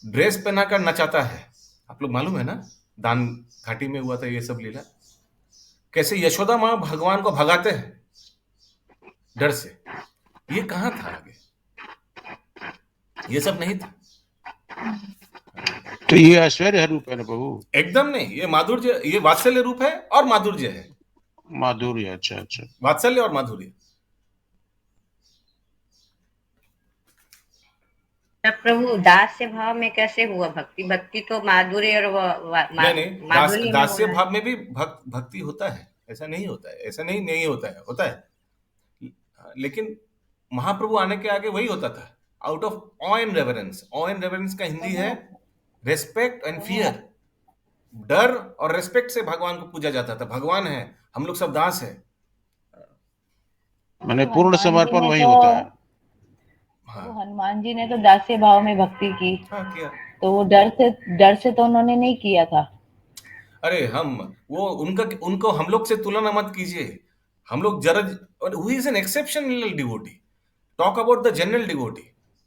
ड्रेस पहनाकर नचाता है। आप लोग मालूम है ना, दान घाटी में हुआ था ये सब लीला, कैसे यशोदा माँ भगवान को भगाते हैं डर से। ये कहाँ था आगे, ये सब नहीं था। तो ये ऐश्वर्य रूप है ना प्रभु? एकदम नहीं, ये माधुर्य, ये वात्सल्य रूप है और माधुर्य है। माधुर्य, अच्छा अच्छा। वात्सल्य और माधुर्य। तब प्रभु दास्य भाव में कैसे हुआ भक्ति? भक्ति तो माधुर्य और नहीं, माधुर्य में दास्य होना है। भाव में भी भक्ति होता है, ऐसा नहीं होता है, ऐसा नहीं होता है, होता है। लेकिन महाप्रभु आने के आगे वही होता था, out of awe and reverence. Of and reverence का हिंदी है रेस्पेक्ट एंड फियर। डर और रेस्पेक्ट से भगवान को पूजा जाता था। भगवान है, हम लोग सब दास है। मैंने पूर्ण हनुमान जी समर्पण ने वही तो होता है। हाँ, तो हनुमान जी ने तो दास्य भाव में भक्ति की, हाँ किया। तो वो डर से तो उन्होंने नहीं किया था। अरे उनको हम लोग से तुलना मत कीजिए। हम लोग जरा, who is an exceptional devotee, talk about the general devotee,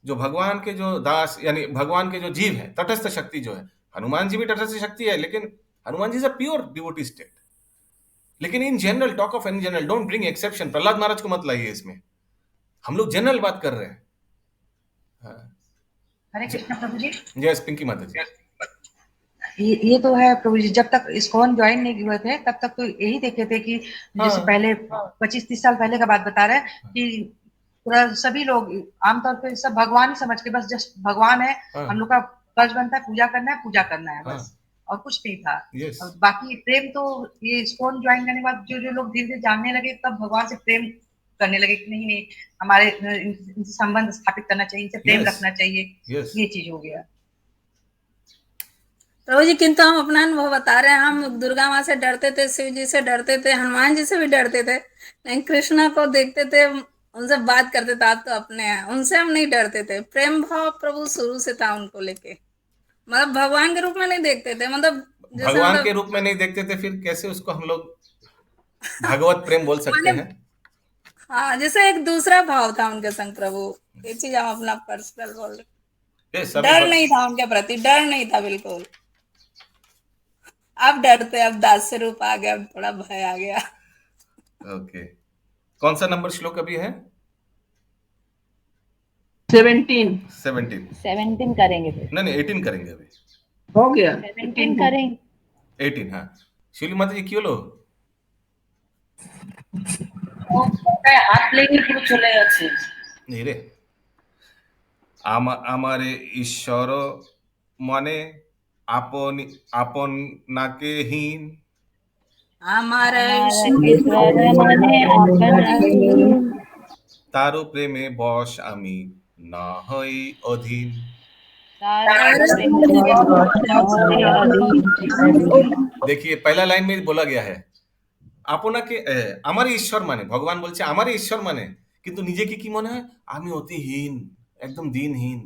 जो भगवान के जो दास यानी भगवान के जो जीव है, तटस्थ शक्ति जो है। हनुमान जी भी तटस्थ शक्ति है, लेकिन Hanuman ji is a pure devotee state. लेकिन in general, talk of in general, don't bring exception. Prahlad Maharaj को मत लाइए इसमें, हम लोग जनरल बात कर रहे हैं। हरे कृष्ण प्रभु जी। जय पिंकी माता जी। ये तो है प्रभु जी, जब तक इस्कॉन ज्वाइन नहीं हुए थे तब तक तो यही देखे थे कि जैसे पहले 25-30 साल पहले का बात बता रहे हैं कि पूरा सभी लोग आमतौर पे सब भगवान ही समझ के बस जस्ट भगवान है, हम लोग का फर्ज बनता है पूजा करना है बस, और कुछ नहीं था। और बाकी प्रेम तो ये इस्कॉन ज्वाइन करने के बाद जो लोग धीरे धीरे जानने लगे, तब भगवान से प्रेम करने लगे कि नहीं हमारे इनसे संबंध स्थापित करना चाहिए, इनसे प्रेम रखना चाहिए। ये चीज हो गया प्रभु जी। किंतु हम अपना अनुभव बता रहे हैं, हम दुर्गा माँ से डरते थे, शिव जी से डरते थे, हनुमान जी से भी डरते थे, लेकिन कृष्णा को देखते थे, उनसे बात करते थे। आप तो अपने हैं, उनसे हम नहीं डरते थे। प्रेम भाव प्रभु शुरू से था उनको लेके, मतलब भगवान के रूप में नहीं देखते थे, मतलब भगवान के रूप में नहीं देखते थे, फिर कैसे उसको हम लोग भगवत प्रेम बोल सकते हैं? हाँ, जैसे एक दूसरा भाव था उनके संग प्रभु। ये चीज हम अपना पर्सनल बोल रहे, डर नहीं था उनके प्रति, डर नहीं था बिल्कुल। अब डरते, अब दास्य रूप आ गया, अब थोड़ा भय आ गया। ओके, कौन सा नंबर श्लोक अभी है? 17 करेंगे फिर। नहीं 18 करेंगे अभी। हो गया 17 करेंगे। 18, हाँ। शिवली माता जी क्यों लो? हाथ लेके क्यों चले যাচ্ছে? नहीं रे, আমারে ঈশ্বর মনে আপনাকে হীন, তারও প্রেমে বশ আমি না হই অধীন। देखिए पहला लाइन में बोला गया है আপনাকে আমার ঈশ্বর মানে, ভগবান বলছে আমার ঈশ্বর মানে, কিন্তু নিজেকে কি মনে হয়? আমি অতিহীন, একদম দিনহীন।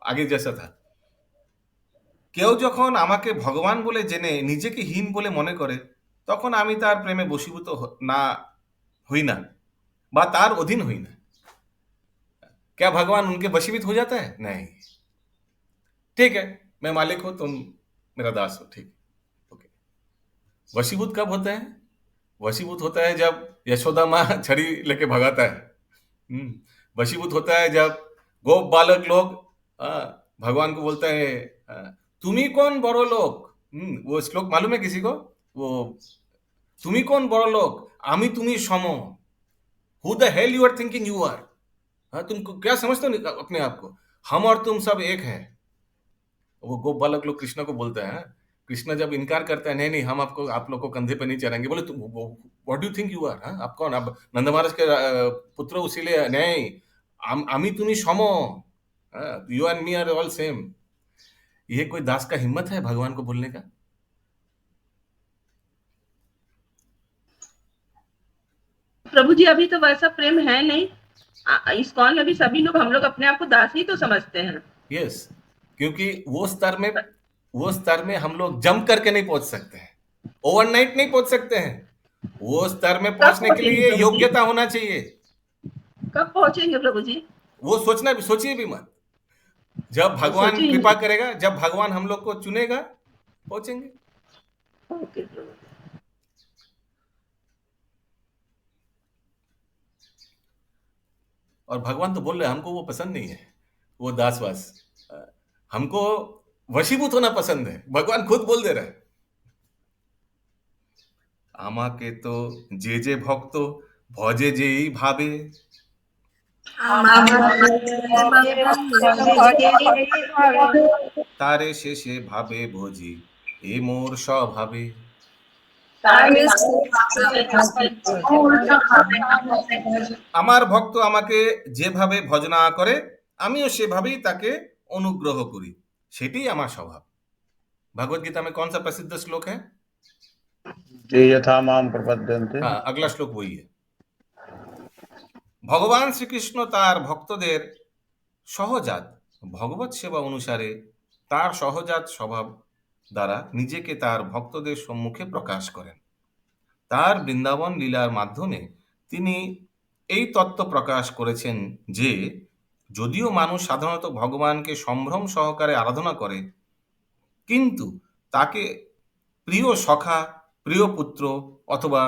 আগে जैसा था। কেউ যখন আমাকে ভগবান বলে জেনে নিজেকে হীন বলে মনে করে, তখন আমি তার প্রেমে বশীভূত না হই না, বা তার অধীন হই না। क्या भगवान उनके वशीभूत हो जाता है? नहीं। ठीक है, मैं मालिक हूं, तुम मेरा दास हो, ठीक, ओके। वशीभूत कब होता है? वशीभूत होता है जब यशोदा माँ छड़ी लेके भगाता है। वशीभूत होता है जब गोप बालक लोग भगवान को बोलता है तुम्ही कौन बड़ो लोग। वो श्लोक मालूम है किसी को? वो तुम्ही कौन बड़ो लोग, आमी तुम्ही समो, who the hell you are thinking you are. तुमको क्या समझते हो अपने आप को? हम और तुम सब एक हैं। वो गोप बालक लोग कृष्ण को बोलते हैं, कृष्ण जब इनकार करता है, नहीं नहीं हम आपको आप लोग को कंधे पे नहीं चढ़ाएंगे, बोले तुम what do think you are, आप कौन, आप नंद महाराज के पुत्र उसीलिए नहीं, आमी तुम्ही सम, you and me are all same. ये कोई दास का हिम्मत है भगवान को बोलने का? प्रभु जी अभी तो वैसा प्रेम है नहीं। इस्कॉन में भी सभी लोग, हम लोग अपने आप को दास ही तो समझते हैं। यस, क्योंकि वो स्तर में हम लोग जंप करके नहीं पहुंच सकते हैं, ओवरनाइट नहीं पहुंच सकते हैं। वो स्तर में पहुंचने के लिए योग्यता होना चाहिए। कब पहुंचेंगे प्रभु जी? वो सोचिए भी मत। जब भगवान कृपा करेगा, जब भगवान हम लोग को चुनेगा, पहुंचेंगे। ओके प्रभु। और भगवान तो बोल रहे हैं हमको वो पसंद नहीं है, वो दासवास, हमको वशीभूत होना पसंद है। भगवान खुद बोल दे रहा है, আমাকে তো যে যে ভক্ত ভজে যেই ভাবে, তারে শেষে ভাবে ভজি এ মোর স্বভাবে। আমার ভক্ত আমাকে যেভাবে ভজনা করে আমিও সেভাবেই তাকে অনুগ্রহ করি, সেটাই আমার স্বভাব। भगवत गीता में कौन सा प्रसिद्ध श्लोक है? जे यथा माम प्रपद्यन्ते। हाँ, अगला श्लोक वही है। ভগবান শ্রীকৃষ্ণ তার ভক্তদের সহজাত ভগবত সেবা অনুসারে তার সহজাত স্বভাব দ্বারা নিজেকে তার ভক্তদের সম্মুখে প্রকাশ করেন। তার বৃন্দাবন লীলার মাধ্যমে তিনি এই তত্ত্ব প্রকাশ করেছেন যে যদিও মানুষ সাধারণত ভগবানকে সম্ভ্রম সহকারে আরাধনা করে, কিন্তু তাকে প্রিয় সখা, প্রিয় পুত্র অথবা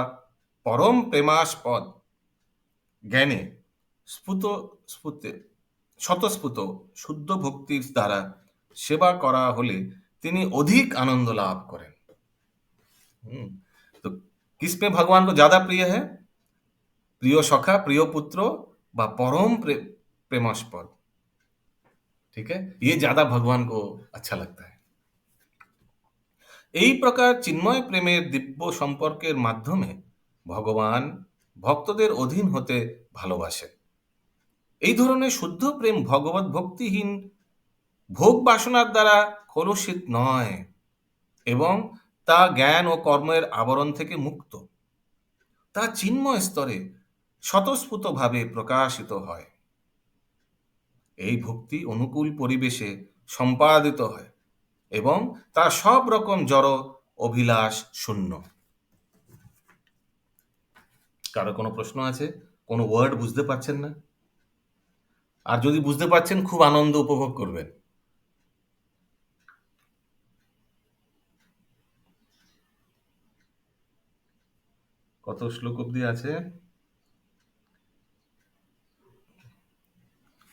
পরম প্রেমাস্পদ জ্ঞানে স্বতঃস্ফূর্ত শুদ্ধ ভক্তির দ্বারা সেবা করা হলে তিনি অধিক আনন্দ লাভ করেন। तो किसमें भगवान को ज्यादा प्रिय है? प्रिय सखा, प्रिय पुत्र व परम प्रेमास्पद, ठीक है, ये ज्यादा भगवान को अच्छा लगता है। এই প্রকার চিন্ময় প্রেমের দিব্য সম্পর্কের মাধ্যমে ভগবান ভক্তদের অধীন হতে ভালোবাসেন। এই ধরনের শুদ্ধ প্রেম ভগবত ভক্তিহীন ভোগ বাসনার দ্বারা কলুষিত নয় এবং তা জ্ঞান ও কর্মের আবরণ থেকে মুক্ত। তা চিন্ময় স্তরে স্বতঃস্ফূর্তভাবে প্রকাশিত হয়। এই ভক্তি অনুকূল পরিবেশে সম্পাদিত হয় এবং তা সব রকম জড় অভিলাষ শূন্য। কারো কোনো প্রশ্ন আছে? কোনো ওয়ার্ড বুঝতে পারছেন না? আর যদি বুঝতে পারছেন খুব আনন্দ উপভোগ করবেন। কত শ্লোক অবধি আছে?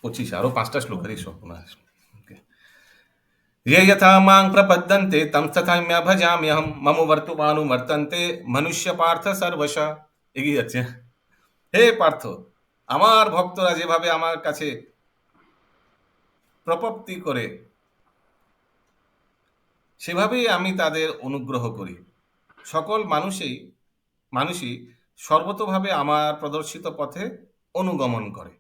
25, আরো 5টা শ্লোক আছে সর্বনাশ। ये यथा मां प्रपद्यन्ते तं तथैव भजाम्यहं मम वर्तमानुवर्तन्ते मनुष्य पार्थ सर्वशः। এগিয়ে যাচ্ছে। হে পার্থ, আমার ভক্তরা যেভাবে আমার কাছে প্রপত্তি করে সেভাবেই আমি তাদের অনুগ্রহ করি। সকল মানুষই সর্বতোভাবে আমার প্রদর্শিত পথে অনুগমন করে।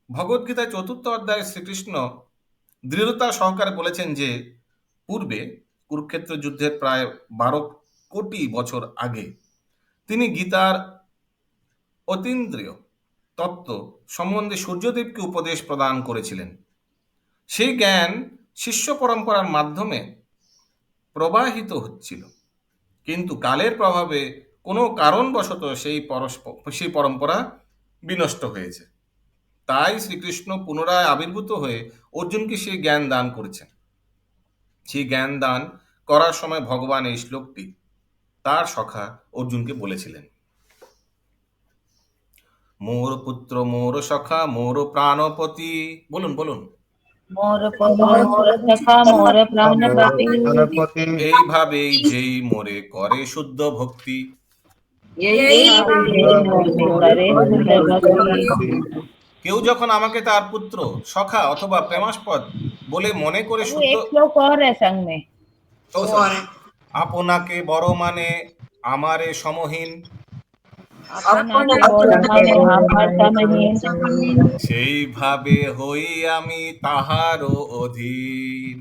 ভগবদ্গীতায় 4th অধ্যায়ে শ্রীকৃষ্ণ দৃঢ়তা সহকারে বলেছেন যে পূর্বে কুরুক্ষেত্র যুদ্ধের প্রায় 12 কোটি বছর আগে তিনি গীতার অতীন্দ্রিয় তত্ত্ব সম্বন্ধে সূর্যদেবকে উপদেশ প্রদান করেছিলেন। সেই জ্ঞান শিষ্য পরম্পরার মাধ্যমে প্রবাহিত হচ্ছিল, কিন্তু কালের প্রভাবে কোনো কারণবশত সেই পরম্পরা বিনষ্ট হয়েছে। তাই শ্রীকৃষ্ণ পুনরায় আবির্ভূত হয়ে অর্জুনকে সেই জ্ঞান দান করেছেন। সেই জ্ঞান দান করার সময় ভগবান এই শ্লোকটি তার সখা অর্জুনকে বলেছিলেন। মোর পুত্র মোর সখা মোর প্রাণপতি, বলুন বলুন। मोर पुत्र मोर सखा मोर प्राणपति, এইভাবেই যেই মোরে করে শুদ্ধ ভক্তি, কেউ যখন আমাকে তার পুত্র সখা অথবা প্রেমাস্পদ বলে মনে করে শুদ্ধ। एक श्लोक और है संग में। আপনাকে বড় মানে আমারে সমহীন, अपना के बड़ माने हमार समहीन সেইভাবে হই আমি তাহারও অধীন।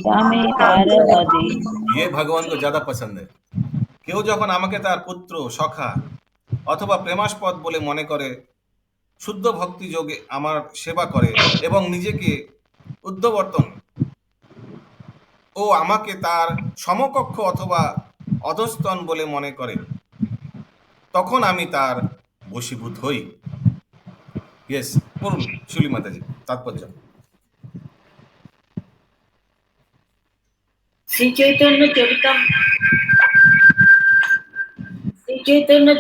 स्वामी तार अधीन। ये भगवान को ज्यादा पसंद है। কেউ যখন আমাকে তার পুত্র, সখা অথবা প্রেমাস্পদ বলে মনে করে, শুদ্ধ ভক্তি যোগে আমার সেবা করে এবং নিজেকে উদ্ধবর্তন ও আমাকে তার সমকক্ষ অথবা অধস্তন বলে মনে করে, তখন আমি তার বশীভূত হই। ইয়েস, পড়ুন শিউলি মাতাজি তাৎপর্য। শ্রী চৈতন্য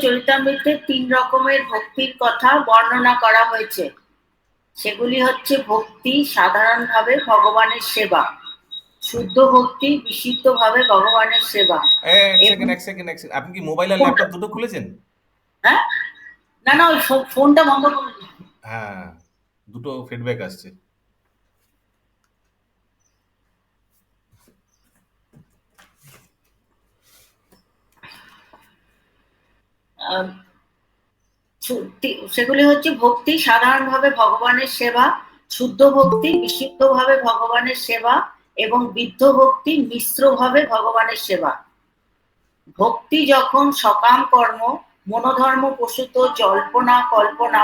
চরিতামৃতে 3 রকমের ভক্তির কথা বর্ণনা করা হয়েছে। সেগুলি হচ্ছে ভক্তি সাধারণভাবে ভগবানের সেবা, শুদ্ধ ভক্তি বিশুদ্ধভাবে ভগবানের সেবা। এক সেকেন্ড আপনি কি মোবাইল আর ল্যাপটপ দুটো খুলেছেন? হ্যাঁ, না ওই ফোনটা বন্ধ করে দিন। হ্যাঁ, দুটো ফিডব্যাক আসছে। সেগুলি হচ্ছে ভক্তি সাধারণভাবে ভগবানের সেবা, শুদ্ধ ভক্তি বিশুদ্ধভাবে ভগবানের সেবা এবং বিদ্ধ ভক্তি মিশ্রভাবে ভগবানের সেবা। ভক্তি যখন সকাম কর্ম, মনোধর্ম প্রসূত জল্পনা কল্পনা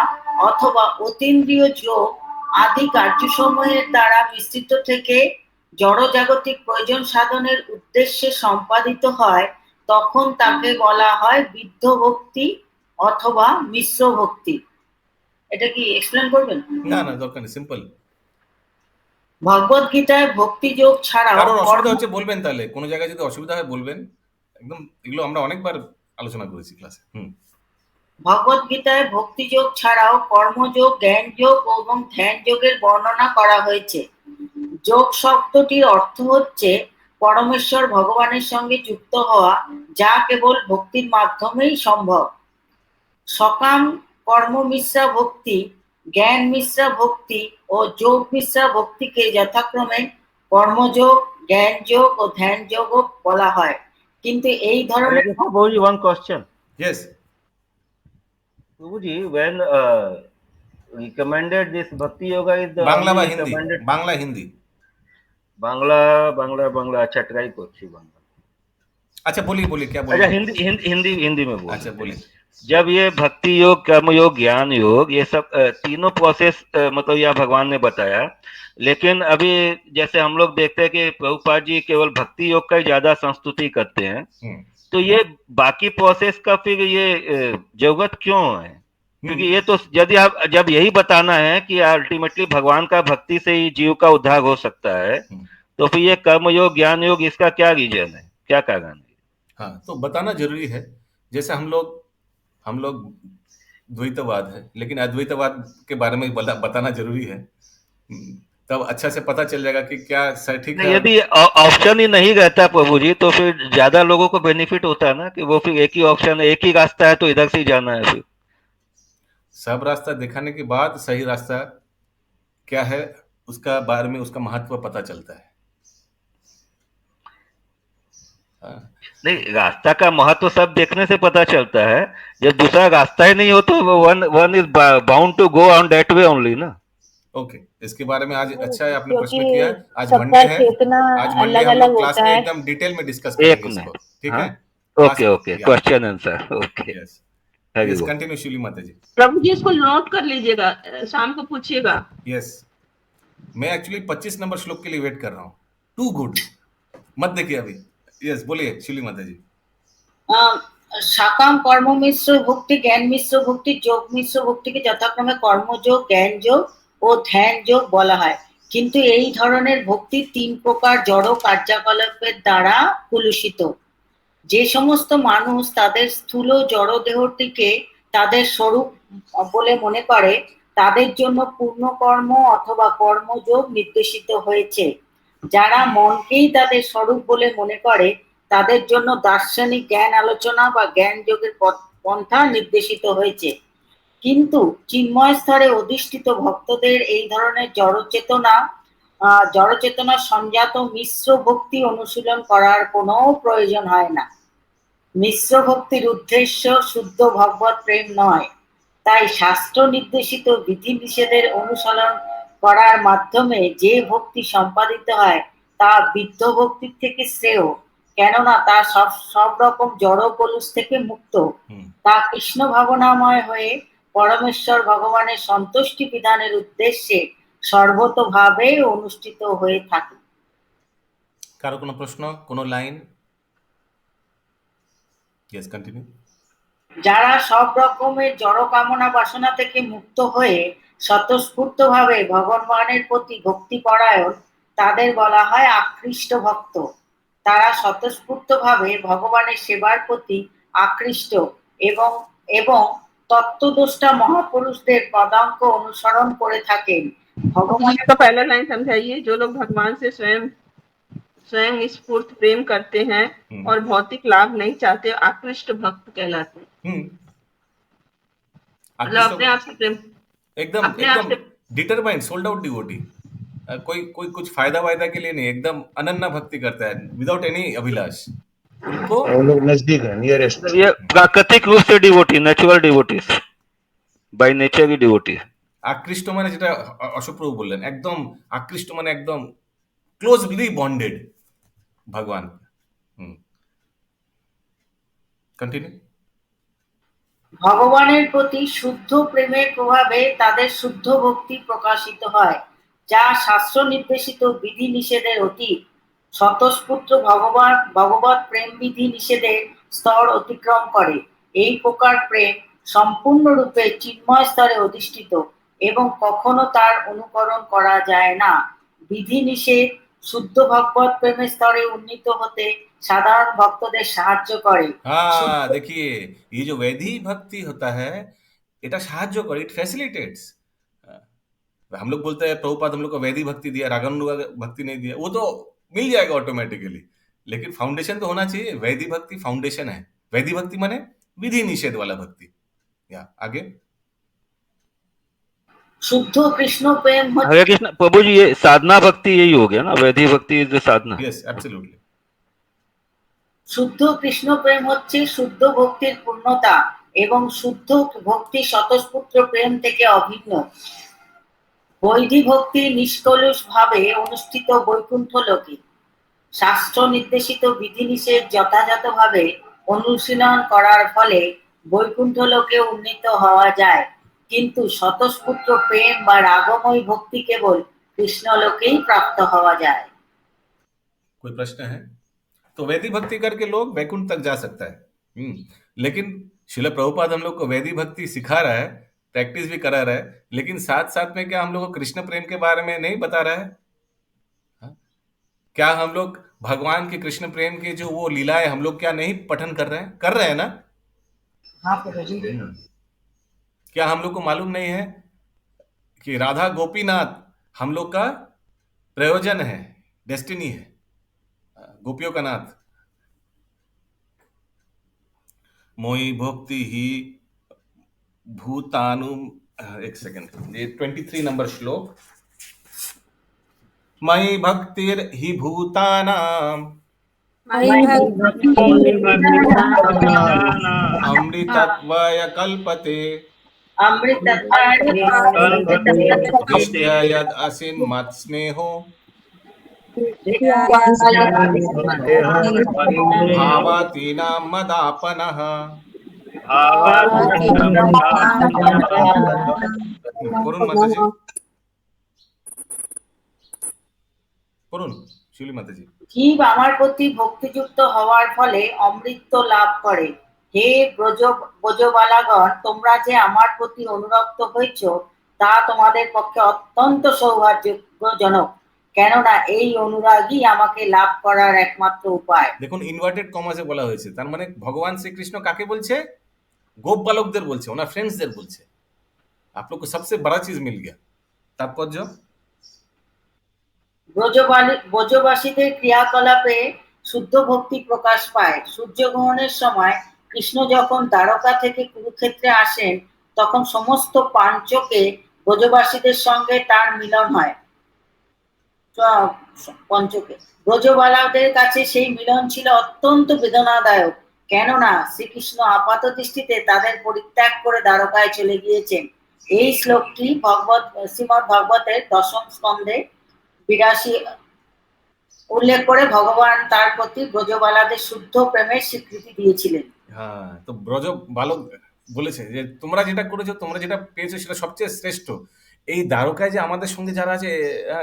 অথবা অতীন্দ্রিয় যোগ আদি কার্যসমূহের দ্বারা মিশ্রিত থেকে জড়জাগতিক প্রয়োজন সাধনের উদ্দেশ্যে সম্পাদিত হয়, তখন তাকে বলা হয় বিদ্ধ ভক্তি অথবা মিশ্র ভক্তি। এটা কি এক্সপ্লেন করবেন? না দরকার নেই, সিম্পল। ভগবদ গীতায় ভক্তি যোগ ছাড়াও কারোর অসুবিধা হচ্ছে বলবেন, তাহলে কোনো জায়গায় যদি অসুবিধা হয় বলবেন। একদম এগুলো আমরা অনেকবার আলোচনা করেছি ক্লাসে। ভগবদ গীতায় ভক্তি যোগ ছাড়াও কর্মযোগ, জ্ঞান যোগ এবং ধ্যান যোগের বর্ণনা করা হয়েছে। যোগ শব্দটির অর্থ হচ্ছে পরমেশ্বর ভগবানের সঙ্গে যুক্ত হওয়া, যা কেবল ভক্তির মাধ্যমেই সম্ভব। সকাম কর্ম মিশ্রা ভক্তি, জ্ঞান মিশ্রা ভক্তি ও যোগ মিশ্রা ভক্তিকে যথাক্রমে কর্মযোগ, জ্ঞান যোগ ও ধ্যান যোগ বলা হয়। কিন্তু এই ধরনের one question. Yes. Prabhuji, when recommended this bhakti yoga is the Bangla বা only হিন্দি? recommended- বাংলা হিন্দি? बांग्ला अच्छा ट्राई करছি बांग्ला। अच्छा बोलिए क्या बोल अच्छा रहे हैं? हिंदी में बोल। अच्छा बोलिए। जब ये भक्ति योग, कर्म योग, ज्ञान योग, ये सब तीनों प्रोसेस मतलब यह भगवान ने बताया, लेकिन अभी जैसे हम लोग देखते हैं कि प्रभुपाद जी केवल भक्ति योग का ही ज्यादा संस्तुति करते हैं, तो ये बाकी प्रोसेस का फिर ये जरूरत क्यों है? क्योंकि ये तो यदि आप जब यही बताना है कि अल्टीमेटली भगवान का भक्ति से ही जीव का उद्धार हो सकता है, तो फिर ये कर्म योग, ज्ञान योग, इसका क्या रीजन है, क्या कारण है? हाँ, तो बताना जरूरी है। जैसे हम लोग द्वैतवाद है, लेकिन अद्वैतवाद के बारे में बताना जरूरी है, तब अच्छा से पता चल जाएगा कि क्या सटीक है। यदि ऑप्शन ही नहीं रहता प्रभु जी, तो फिर ज्यादा लोगों को बेनिफिट होता है ना, कि वो फिर एक ही ऑप्शन, एक ही रास्ता है तो इधर से ही जाना है। फिर सब रास्ता दिखाने के बाद सही रास्ता क्या है उसका बारे में उसका महत्व पता चलता है। नहीं, रास्ता का महत्व सब देखने से पता चलता है। जब दूसरा रास्ता ही नहीं हो तो one is bound to go on that way only ना। ओके, इसके बारे में आज अच्छा है आपने प्रश्न किया। आज मंडे है, आज मंडे हम लोग क्लास में एकदम डिटेल में डिस्कस करेंगे इसको, ठीक है? Okay, question answer. Okay, yes, continue Shivali Mata ji. प्रभु जी इसको नोट कर लीजिएगा, शाम को पूछिएगा। यस, मैं एक्चुअली 25 नंबर श्लोक के लिए वेट कर रहा हूँ। टू गुड, मत देखिए अभी। यस, बोलिए शिवली माता जी। সাকাম কর্ম মিশ্র ভক্তি, জ্ঞান মিশ্র ভক্তি, যোগ মিশ্র ভক্তিকে যথাক্রমে কর্মযোগ, জ্ঞান যোগ ও ধ্যান যোগ বলা হয়। কিন্তু এই ধরনের ভক্তি 3 প্রকার জড় কার্যকলাপের দ্বারা কুলুষিত। যে সমস্ত মানুষ তাদের স্থূল জড় দেহটিকে তাদের স্বরূপ বলে মনে করে, তাদের জন্য পূর্ণ কর্ম অথবা কর্মযোগ নির্দেশিত হয়েছে। যারা মনকেই তাদের স্বরূপ বলে মনে করে, তাদের জন্য দার্শনিক জ্ঞান আলোচনা বা জ্ঞান যোগের পন্থা নির্দেশিত হয়েছে। কিন্তু চিন্ময় স্তরে অধিষ্ঠিত ভক্তদের এই ধরনের জড় চেতনা জড়চেতনার সংজাত মিশ্র ভক্তি অনুশীলন করার কোনো প্রয়োজন হয় না। মিশ্র ভক্তির উদ্দেশ্য শুদ্ধ ভগবত প্রেম নয়, তাই শাস্ত্র নির্দেশিত বিধিনিষেধের অনুসরণ করার মাধ্যমে যে ভক্তি সম্পাদিত হয় তা বিদ্ধ ভক্তির থেকে শ্রেয়, কেননা তা সব রকম জড় কলুষ থেকে মুক্ত। তা কৃষ্ণ ভাবনাময় হয়ে পরমেশ্বর ভগবানের সন্তুষ্টি বিধানের উদ্দেশ্যে সর্বতোভাবে অনুষ্ঠিত হয়ে থাকে। কারো কোনো প্রশ্ন, কোনো লাইন? Yes, continue. যারা সব রকমের জড় কামনা বাসনা থেকে মুক্ত হয়ে স্বতঃস্ফূর্তভাবে ভগবানের প্রতি ভক্তি পরায়ণ, তাদের বলা হয় আকৃষ্ট ভক্ত। তারা স্বতঃস্ফূর্তভাবে ভগবানের সেবার প্রতি আকৃষ্ট এবং এবং তত্ত্বদ্রষ্টা মহাপুরুষদের পদাঙ্ক অনুসরণ করে থাকেন। ভগবান इसका पहला लाइन समझाइए। जो लोग भगवान से स्वयं स्फूर्त प्रेम करते हैं और भौतिक लाभ नहीं चाहते, आकृष्ट भक्त कहलाते हैं। मतलब अपने आप से प्रेम, एकदम अपने आप एकदम डिटरमाइंड, सोल्ड आउट डिवोटी। कोई कुछ फायदा वायदा के लिए नहीं, एकदम अनन्य भक्ति करता है विदाउट एनी अभिलाष। उनको वो लोग नजदीक है, नियरेस्ट। ये प्राकृतिक रूप से devotee, natural devotees, by nature की डिवोटी। আকৃষ্ট মানে যেটা অশোক প্রভু বললেন, একদম আকৃষ্ট মানে একদম ক্লোজলি বন্ডেড ভগবান। কন্টিনিউ। ভগবানের প্রতি শুদ্ধ প্রেমের প্রভাবে তাদের শুদ্ধ ভক্তি প্রকাশিত হয়, যা শাস্ত্র নির্দেশিত বিধি নিষেধের অতীত। স্বতঃস্ফূর্ত ভগবত প্রেম বিধি নিষেধের স্তর অতিক্রম করে। এই প্রকার প্রেম সম্পূর্ণরূপে চিন্ময় স্তরে অধিষ্ঠিত এবং কখনো তার অনুকরণ করা যায় না। বিধি নিষেধ শুদ্ধ ভগবত প্রেমের স্তরে উন্নীত হতে সাধারণ ভক্তদের সাহায্য করে। हाँ देखिए, ये जो वैधि भक्ति होता है, এটা সাহায্য করে, इट फैसिलिटेट्स। हम लोग बोलते हैं प्रभुपाद हम लोग को वैधि भक्ति दिया, रागानुग भक्ति नहीं दिया, वो तो मिल जाएगा ऑटोमेटिकली, लेकिन फाउंडेशन तो होना चाहिए। वैधि भक्ति फाउंडेशन है। वैधि भक्ति माने विधि निषेध वाला भक्ति। या आगे शुद्ध कृष्ण प्रेम हरे कृष्ण प्रभु जी, ये साधना भक्ति यही हो गया ना, वैधि भक्ति is the Sadhana. Yes, absolutely. শুদ্ধ কৃষ্ণ প্রেম হচ্ছে শুদ্ধ ভক্তির পূর্ণতা এবং শুদ্ধ ভক্তি স্বতঃস্ফূর্ত প্রেম থেকে অভিন্ন। বৈধি ভক্তি নিষ্কলুষ ভাবে অনুষ্ঠিত বৈকুণ্ঠ লোকে। শাস্ত্র নির্দেশিত বিধিনিষেধ যথাযথভাবে অনুশীলন করার ফলে বৈকুণ্ঠ লোকে উন্নীত হওয়া যায়, কিন্তু স্বতঃস্ফূর্ত প্রেম বা রাগময় ভক্তি কেবল কৃষ্ণ লোকেই প্রাপ্ত হওয়া যায়। कोई प्रश्न है? तो वैधि भक्ति करके लोग वैकुंठ तक जा सकता है। लेकिन शिल प्रभुपाद हम लोग को वैधि भक्ति सिखा रहा है, प्रैक्टिस भी करा रहा है, लेकिन साथ साथ में क्या हम लोग को कृष्ण प्रेम के बारे में नहीं बता रहा है? क्या हम लोग भगवान के कृष्ण प्रेम के जो वो लीलाएं हम लोग क्या नहीं पठन कर रहे हैं? कर रहे हैं ना? हाँ प्रभु जी। क्या हम लोग को मालूम नहीं है कि राधा गोपीनाथ हम लोग का प्रयोजन है, डेस्टिनी है, गोपियों का नाथ। मोई भक्ति ही भूतानु, एक सेकंड, ये 23 नंबर श्लोक। मयि भक्तिर ही भूतानां अमृतत्वाय कल्पते दृष्ट्या यद् असिन् मत्स्नेहो भावातीनां मदापनः। পড়ুন মাতাজি, পড়ুন শিলি মাতাজি। জীব আমার প্রতি ভক্তিযুক্ত হওয়ার ফলে অমৃত লাভ করে। হে ব্রজবালাগণ, তোমরা যে আমার প্রতি অনুরক্ত হয়েছ তা তোমাদের পক্ষে অত্যন্ত সৌভাগ্যজনক, কেননা এই অনুরাগই আমাকে লাভ করার একমাত্র উপায়। দেখুন ইনভার্টেড কমাসে বলা হয়েছে, তার মানে ভগবান শ্রীকৃষ্ণ কাকে বলছে? গোপ বালকদের বলছে, ওনার ফ্রেন্ডসদের বলছে। आप लोग को सबसे बड़ा चीज मिल गया। तात्पर्य ব্রজবাসীদের ক্রিয়াকলাপে শুদ্ধ ভক্তি প্রকাশ পায়। সূর্যগ্রহণের সময় কৃষ্ণ যখন দ্বারকা থেকে কুরুক্ষেত্রে আসেন, তখন সমস্ত পাঞ্চকে ব্রজবাসীদের সঙ্গে তার মিলন হয়। পঞ্চকে। ব্রজবালাদের কাছে সেই মিলন ছিল অত্যন্ত বেদনাদায়ক, কেননা শ্রীকৃষ্ণ আপাত দৃষ্টিতে তাদের পরিত্যাগ করে দ্বারকায় চলে গিয়েছেন। এই শ্লোকটি শ্রীমদ্ ভাগবতের 10ম স্কন্ধে 82 উল্লেখ করে ভগবান তার প্রতি ব্রজবালাদের শুদ্ধ প্রেমের স্বীকৃতি দিয়েছিলেন। হ্যাঁ, তো ব্রজ বালক বলেছে যে তোমরা যেটা করেছো, তোমরা যেটা পেয়েছো সেটা সবচেয়ে শ্রেষ্ঠ। এই দ্বারকায় যে আমাদের সঙ্গে যারা আছে,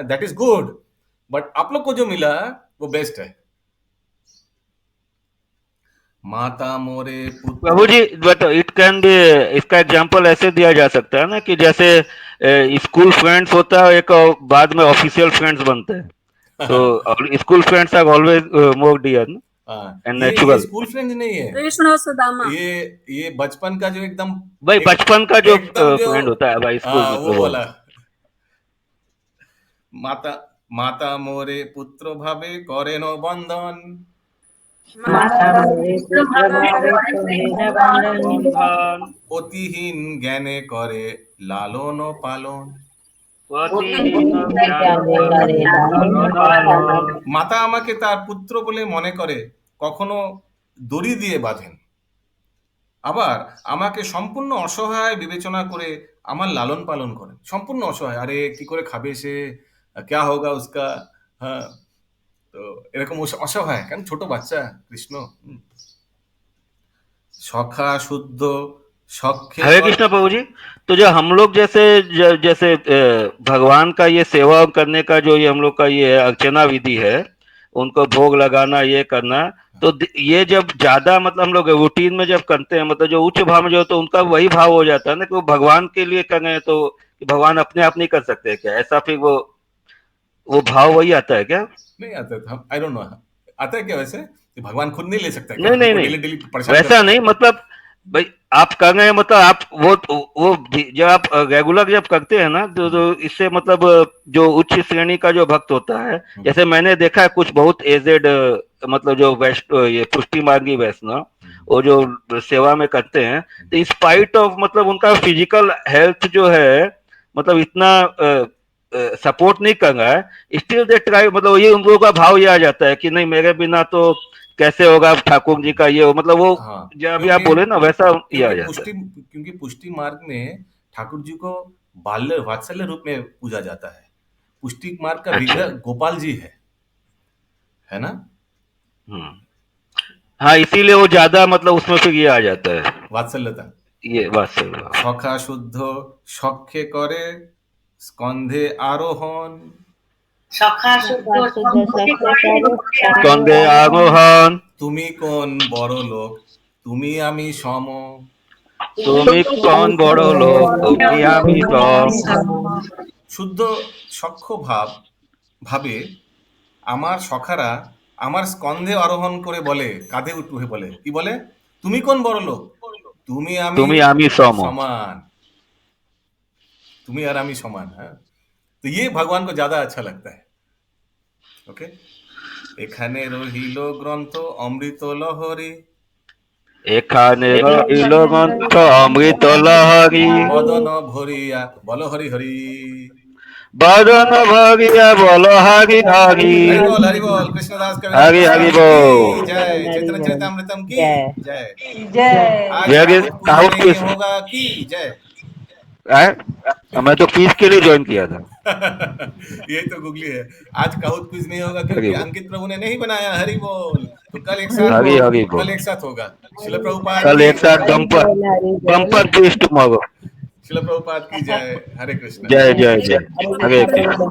दैट इज गुड, बट आप लोग को जो मिला वो बेस्ट है। माता मोरे पुत्र। प्रभु जी बट इट कैन बी, इसका एग्जांपल ऐसे दिया जा सकता है ना कि जैसे स्कूल फ्रेंड्स होता है एक और बाद में ऑफिशियल फ्रेंड्स बनते हैं, तो school friends are always more dear and natural. School friend नहीं है, कृष्ण और सुदामा, ये बचपन का जो एकदम भाई बचपन का जो फ्रेंड होता है भाई स्कूल में, वो वाला। माता मोरे पुत्र भावे करेन बंधन, অতিহীন জ্ঞানে করে লালন পালন। মাতা আমাকে তার পুত্র বলে মনে করে, কখনো দড়ি দিয়ে বাঁধেন, আবার আমাকে সম্পূর্ণ অসহায় বিবেচনা করে আমার লালন পালন করেন। সম্পূর্ণ অসহায়, আরে কি করে খাবে সে, क्या होगा उसका, হ্যাঁ, তো এরকম অসহায়, কেন ছোট বাচ্চা কৃষ্ণ। সখা শুদ্ধ সখ্যে। हरे कृष्ण प्रभु जी, तो जो हम लोग जैसे भगवान का ये सेवा करने का जो ये हम लोग का ये अर्चना विधि है, उनको भोग लगाना, ये करना, तो ये जब ज्यादा मतलब हम लोग रूटीन में जब करते हैं, मतलब जो उच्च भाव में जो, तो उनका वही भाव हो जाता है ना कि वो भगवान के लिए कर रहे हैं, तो भगवान अपने आप नहीं कर सकते क्या? ऐसा फिर वो भाव वही आता है क्या? नहीं आता, आई डोंट नो आता है क्या वैसे, भगवान खुद नहीं ले सकता क्या? नहीं वैसा नहीं, मतलब भाई आप कर रहे हैं, मतलब आप वो जब आप रेगुलर जब करते हैं ना, तो इससे मतलब जो उच्च श्रेणी का जो भक्त होता है, जैसे मैंने देखा है कुछ बहुत एजेड मतलब जो ये पुष्टि मार्गी वैष्णव, वो जो सेवा में करते हैं, तो स्पाइट ऑफ मतलब उनका फिजिकल हेल्थ जो है, मतलब इतना सपोर्ट नहीं कर रहा है, स्टिल दे ट्राई, मतलब ये उन लोगों का भाव ये आ जाता है कि नहीं मेरे बिना तो कैसे होगा ठाकुर जी का ये, मतलब वो जब अभी आप बोले ना वैसा ये आ जाता है। क्योंकि पुष्टि मार्ग में ठाकुर जी को बाल्य वात्सल्य रूप में पूजा जाता है। पुष्टि मार्ग का विग्रह गोपाल जी है ना। हाँ, इसीलिए वो ज्यादा मतलब उसमें फिर ये आ जाता है वात्सल्यता, ये वात्सल्य। सखा शुद्ध सख्ये करे स्कंधे आरोहण, स्कंधे आरोहण, তুমি কোন বড় লোক, তুমি আমি সম, তুমি কোন বড় লোক, তুমি আমি সম। শুদ্ধ সখ্য ভাবে আমার সখারা আমার স্কন্ধে আরোহণ করে বলে, কাঁধে উঠে বলে, কি বলে, তুমি কোন বড় লোক, তুমি আমি সমান, তুমি আর আমি সমান। হ্যাঁ, तो ये भगवान को ज्यादा अच्छा लगता है। ओके, এখানে রহিল গ্রন্থ অমৃত লহরী, এখানে রহিল গ্রন্থ অমৃত লহরী, বদন ভরিয়া বল হরি হরি, বদন ভরিয়া বল হরি হরি, হরি বল কৃষ্ণদাস কবি হরি হরি বল, जय चैतन्य चरितमृतम की जय, जय आज होगा की जय। मैं तो क्विज के लिए ज्वाइन किया था। ये तो गुगली है, आज काउट क्विज नहीं होगा क्योंकि अंकित प्रभु ने नहीं बनाया। हरि बोल, तो कल एक साथ कल एक साथ होगा। शिल प्रभुपाद कल एक साथ बम्पर ट्विस्ट टुमारो। शिल प्रभुपाद की जय। हरे कृष्ण। जय जय जय हरे कृष्ण।